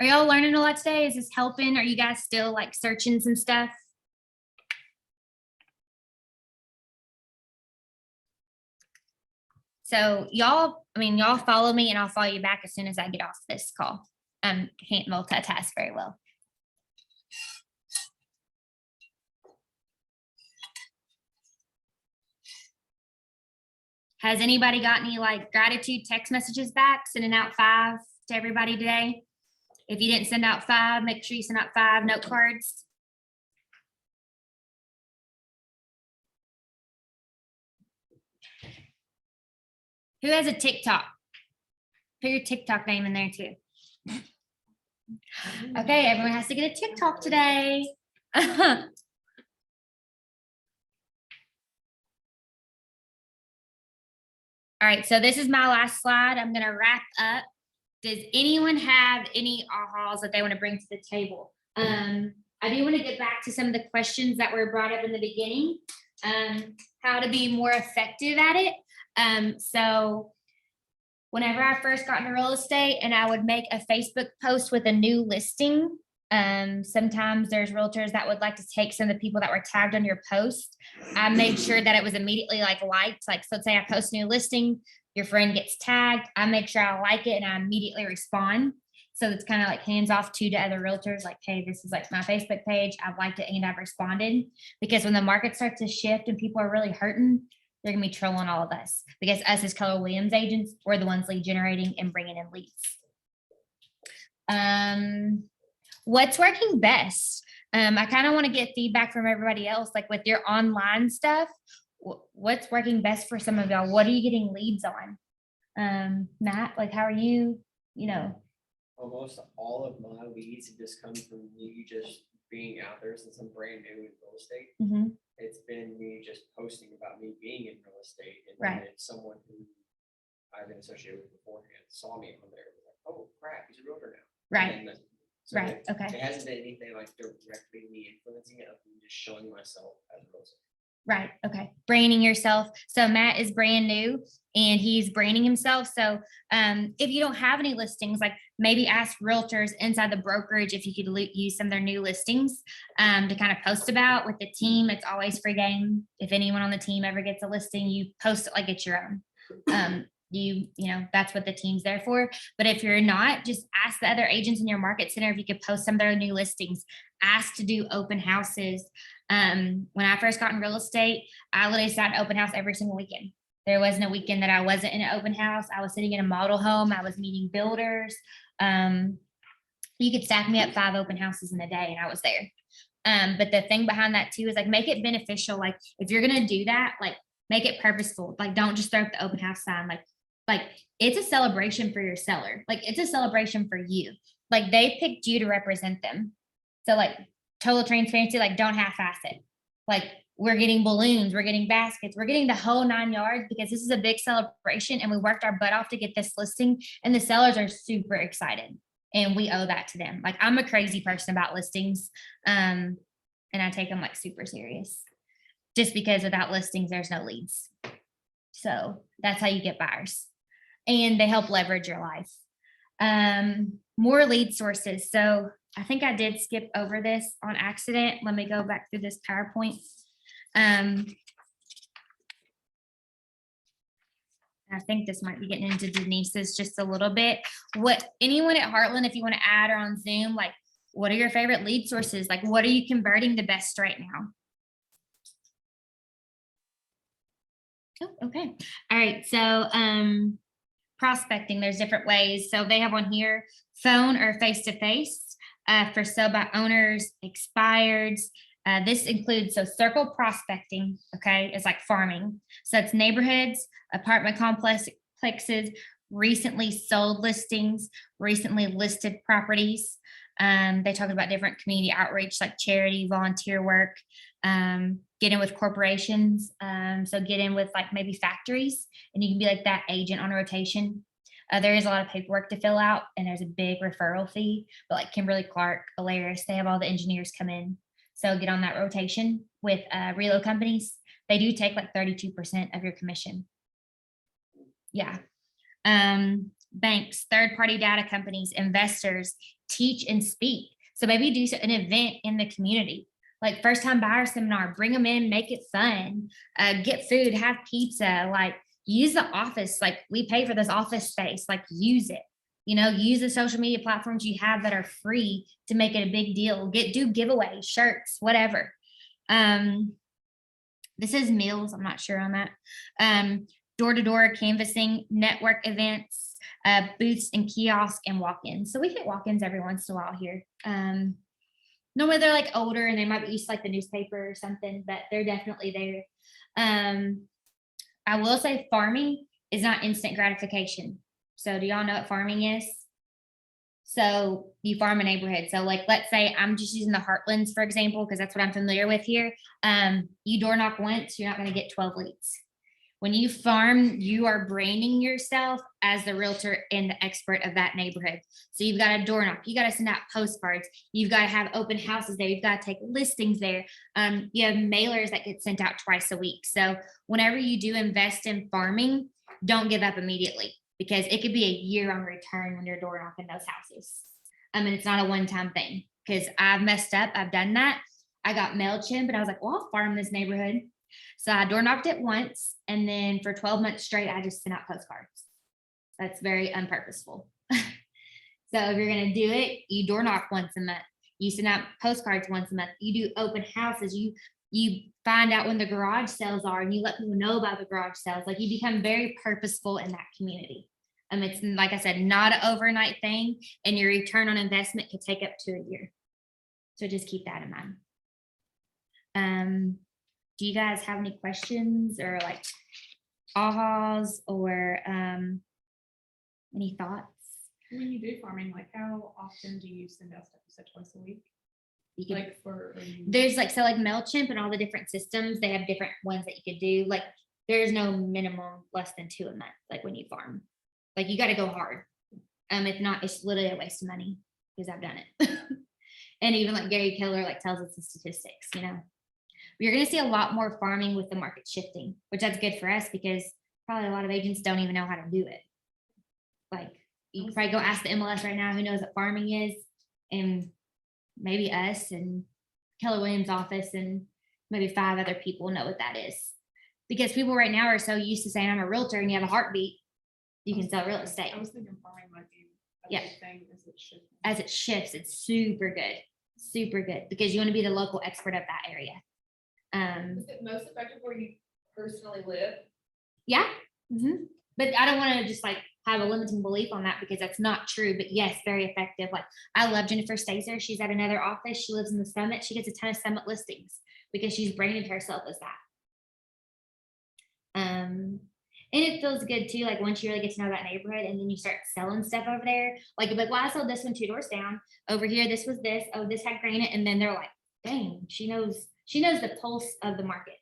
Are y'all learning a lot today? Is this helping? Are you guys still like searching some stuff? So y'all follow me and I'll follow you back as soon as I get off this call. Can't multitask very well. Has anybody got any like gratitude text messages back, sending out 5 to everybody today? If you didn't send out 5, make sure you send out 5 note cards. Who has a TikTok? Put your TikTok name in there too. Okay, everyone has to get a TikTok today. All right, so this is my last slide. I'm gonna wrap up. Does anyone have any ahas that they want to bring to the table? I do want to get back to some of the questions that were brought up in the beginning. How to be more effective at it. So whenever I first got into real estate and I would make a Facebook post with a new listing, sometimes there's realtors that would like to take some of the people that were tagged on your post. I made sure that it was immediately like liked. Like, so let's say I post a new listing, your friend gets tagged, I make sure I like it and I immediately respond. So it's kind of like hands off to other realtors, like, hey, this is like my Facebook page, I've liked it and I've responded. Because when the market starts to shift and people are really hurting, they're gonna be trolling all of us, because us as Keller Williams agents, we're the ones lead generating and bringing in leads. What's working best? I kind of want to get feedback from everybody else, like with your online stuff, what's working best for some of y'all? What are you getting leads on? Matt, like, how are you, Almost all of my leads have just come from me just being out there since I'm brand new in real estate. Mhm. It's been me just posting about me being in real estate, and Right. then it's someone who I've been associated with beforehand saw me on there, was like, oh crap, he's a realtor now. Right. And then so Right, it- okay. It hasn't been anything like directly me influencing it, other than just showing myself as a real estate. Right, okay. Branding yourself. So Matt is brand new and he's branding himself. So if you don't have any listings, like maybe ask realtors inside the brokerage if you could use some of their new listings to kind of post about with the team. It's always free game. If anyone on the team ever gets a listing, you post it like it's your own. That's what the team's there for. But if you're not, just ask the other agents in your market center if you could post some of their new listings. Ask to do open houses. When I first got in real estate, I literally sat in open house every single weekend. There wasn't a weekend that I wasn't in an open house. I was sitting in a model home. I was meeting builders. You could stack me up 5 open houses in a day and I was there. But the thing behind that too is like, make it beneficial. Like if you're going to do that, like make it purposeful. Like don't just throw up the open house sign. Like it's a celebration for your seller. Like it's a celebration for you. Like they picked you to represent them. So like total transparency, like don't half-ass it. Like We're getting balloons, we're getting baskets, we're getting the whole 9 yards because this is a big celebration and we worked our butt off to get this listing and the sellers are super excited and we owe that to them. Like I'm a crazy person about listings. And I take them like super serious just because without listings, there's no leads. So that's how you get buyers and they help leverage your life. More lead sources. So I think I did skip over this on accident. Let me go back through this PowerPoint. I think this might be getting into Denise's just a little bit. What anyone at Heartland, if you want to add or on Zoom, like what are your favorite lead sources? Like what are you converting the best right now? Oh, okay. All right. So prospecting, there's different ways. So they have one here, phone or face-to-face for sale by owners, expireds. This includes, so circle prospecting, okay, is like farming. So that's neighborhoods, apartment complexes, recently sold listings, recently listed properties. They talk about different community outreach like charity, volunteer work, get in with corporations. So get in with like maybe factories and you can be like that agent on a rotation. There is a lot of paperwork to fill out and there's a big referral fee, but like Kimberly Clark, Alaris, they have all the engineers come in. So get on that rotation with relo companies. They do take like 32% of your commission. Yeah. Banks, third-party data companies, investors, teach and speak. So maybe do an event in the community, like first time buyer seminar, bring them in, make it fun, get food, have pizza, like use the office. Like we pay for this office space, like use it. You know, use the social media platforms you have that are free to make it a big deal. Do giveaways, shirts, whatever. This is meals. I'm not sure on that. Door-to-door canvassing, network events, booths and kiosks and walk-ins. So we hit walk-ins every once in a while here. Normally they're like older and they might be used to like the newspaper or something, but they're definitely there. I will say farming is not instant gratification. So do y'all know what farming is? So you farm a neighborhood. So like, let's say I'm just using the Heartlands, for example, because that's what I'm familiar with here. You door knock once, you're not going to get 12 leads. When you farm, you are branding yourself as the realtor and the expert of that neighborhood. So you've got a door knock, you got to send out postcards, you've got to have open houses there, you've got to take listings there. You have mailers that get sent out twice a week. So whenever you do invest in farming, don't give up immediately because it could be a year on return when you're door knocking those houses. And it's not a one-time thing because I've messed up. I've done that. I got MailChimp, but I was like, well, I'll farm this neighborhood. So I door knocked it once, and then for 12 months straight, I just sent out postcards. That's very unpurposeful. So if you're gonna do it, you door knock once a month. You send out postcards once a month. You do open houses. You find out when the garage sales are, and you let people know about the garage sales. Like you become very purposeful in that community. It's like I said, not an overnight thing, and your return on investment could take up to a year. So just keep that in mind. Do you guys have any questions or like ahas or any thoughts? When you do farming, like how often do you send out stuff? You said twice a week? You could, Like for. there's like, so like MailChimp and all the different systems, they have different ones that you could do. Like there's no minimum less than 2 a month, like when you farm. Like you got to go hard. If not, it's literally a waste of money because I've done it. And even like Gary Keller like tells us the statistics, you know. You're going to see a lot more farming with the market shifting, which that's good for us because probably a lot of agents don't even know how to do it. Like you can probably go ask the MLS right now who knows what farming is, and maybe us and Keller Williams' office and maybe 5 other people know what that is. Because people right now are so used to saying I'm a realtor and you have a heartbeat, you can sell real estate. I was thinking farming might be a Yeah. big thing as it should. As it shifts, it's super good because you want to be the local expert of that area. Is it most effective where you personally live? Yeah. But I don't want to just like have a limiting belief on that because that's not true. But yes, very effective. Like I love Jennifer Stazer. She's at another office. She lives in the Summit. She gets a ton of Summit listings because she's branded herself as that. And it feels good too. Like once you really get to know that neighborhood and then you start selling stuff over there, like, well, I sold this one 2 doors down over here. This was this. Oh, this had granite. And then they're like, dang, she knows She knows the pulse of the market.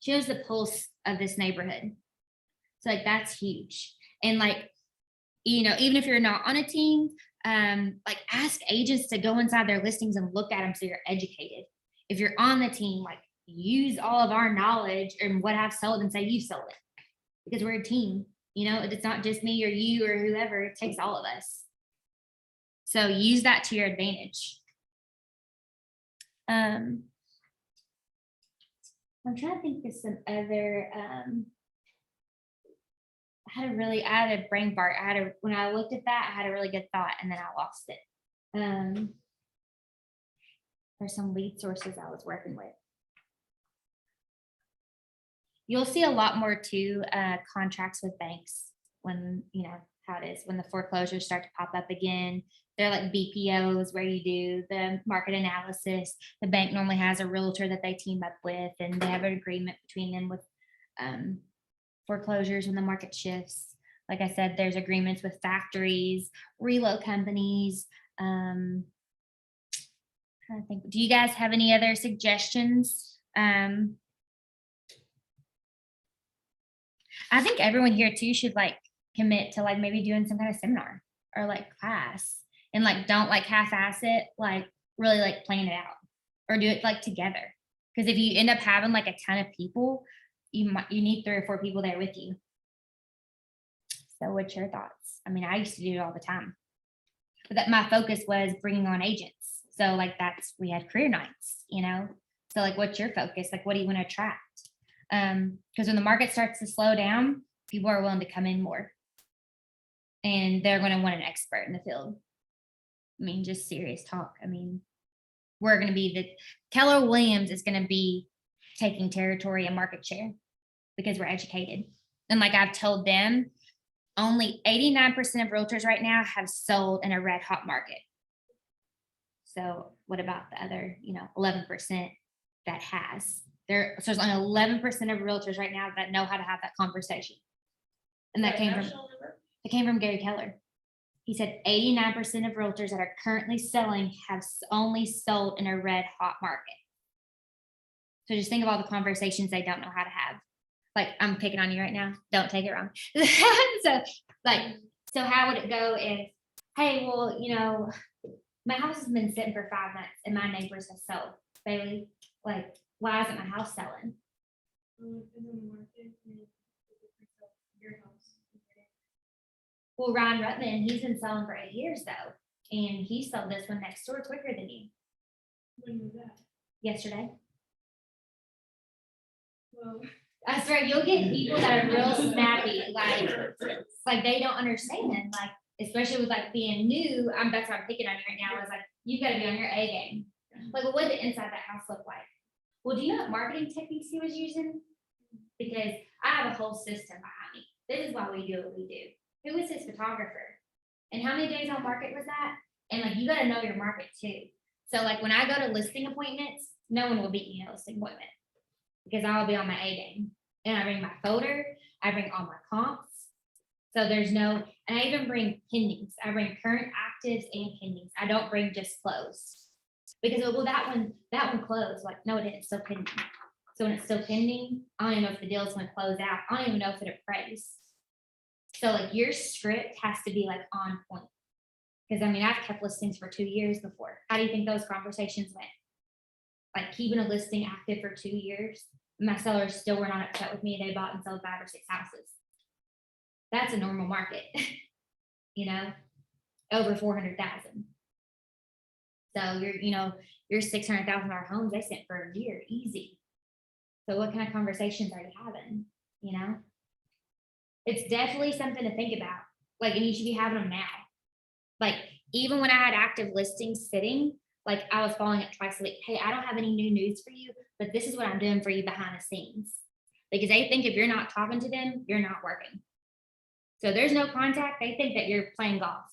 She knows the pulse of this neighborhood. So like that's huge. And like, even if you're not on a team, like ask agents to go inside their listings and look at them so you're educated. If you're on the team, like use all of our knowledge and what I've sold and say you sold it. Because we're a team, it's not just me or you or whoever, it takes all of us. So use that to your advantage. I'm trying to think of some other, I had a brain fart. When I looked at that, I had a really good thought and then I lost it. There's some lead sources I was working with. You'll see a lot more too, contracts with banks when, how it is, when the foreclosures start to pop up again. They're like BPOs where you do the market analysis. The bank normally has a realtor that they team up with and they have an agreement between them with foreclosures when the market shifts. Like I said, there's agreements with factories, reload companies. Trying to think, do you guys have any other suggestions? I think everyone here too should like commit to like maybe doing some kind of seminar or like class and like don't like half-ass it, like really like plan it out or do it like together. Because if you end up having like a ton of people, you need 3 or 4 people there with you. So what's your thoughts? I mean, I used to do it all the time, but that my focus was bringing on agents. So like we had career nights, so like what's your focus? Like what do you want to attract? Because when the market starts to slow down, people are willing to come in more and they're going to want an expert in the field. I mean, just serious talk. I mean, we're going to be Keller Williams is going to be taking territory and market share because we're educated. And like I've told them, only 89% of realtors right now have sold in a red hot market. So what about the other, 11% that has? So there's only 11% of realtors right now that know how to have that conversation. And that came from Gary Keller. He said 89% of realtors that are currently selling have only sold in a red hot market. So just think of all the conversations they don't know how to have. Like I'm picking on you right now. Don't take it wrong. So how would it go if, hey, well, my house has been sitting for 5 months and my neighbors have sold. Bailey, like, why isn't my house selling? Well, Ryan Rutman, he's been selling for 8 years though. And he sold this one next door quicker than you. When was that? Yesterday. Well, I swear you'll get people that are real snappy, like they don't understand, like, especially with like being new. That's what I'm picking on you right now. I was like, you gotta be on your A game. Like, well, what did the inside of that house look like? Well, do you know what marketing techniques he was using? Because I have a whole system behind me. This is why we do what we do. Who was his photographer? And how many days on market was that? And like, you gotta know your market too. So like when I go to listing appointments, no one will beat me at a listing appointment because I'll be on my A game. And I bring my folder, I bring all my comps. So and I even bring pendings. I bring current actives and pendings. I don't bring just closed. Because well, that one closed. Like, no, it didn't, still pending. So when it's still pending, I don't even know if the deal's gonna close out. I don't even know if it appraised. So like your script has to be like on point. Because I mean, I've kept listings for 2 years before. How do you think those conversations went? Like keeping a listing active for 2 years. My sellers still were not upset with me. They bought and sold 5 or 6 houses. That's a normal market, over 400,000. So your $600,000 homes, they sit for a year, easy. So what kind of conversations are you having? It's definitely something to think about. Like, and you should be having them now. Like, even when I had active listings sitting, like I was following it twice a week. Hey, I don't have any new news for you, but this is what I'm doing for you behind the scenes. Because they think if you're not talking to them, you're not working. So there's no contact. They think that you're playing golf,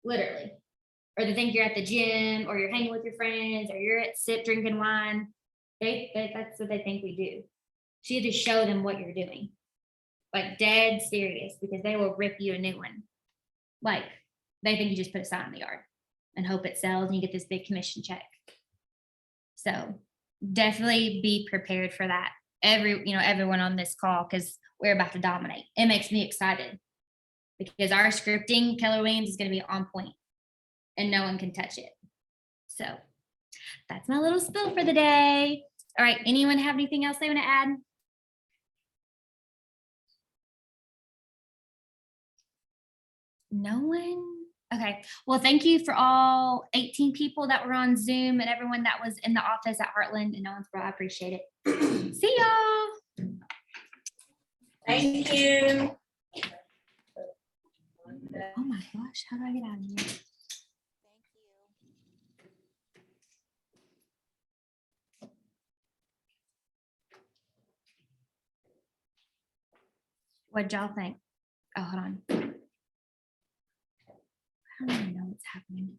literally. Or they think you're at the gym or you're hanging with your friends or you're at SIP drinking wine. That's what they think we do. So you have to show them what you're doing. Like dead serious, because they will rip you a new one. Like they think you just put a sign in the yard and hope it sells and you get this big commission check. So definitely be prepared for that. Everyone on this call, because we're about to dominate. It makes me excited because our scripting, Keller Williams, is going to be on point and no one can touch it. So that's my little spill for the day. All right. Anyone have anything else they want to add? No one? Okay. Well, thank you for all 18 people that were on Zoom and everyone that was in the office at Heartland and Owensboro. I appreciate it. See y'all. Thank you. Oh my gosh, how do I get out of here? What'd y'all think? Oh, hold on. I don't even know what's happening.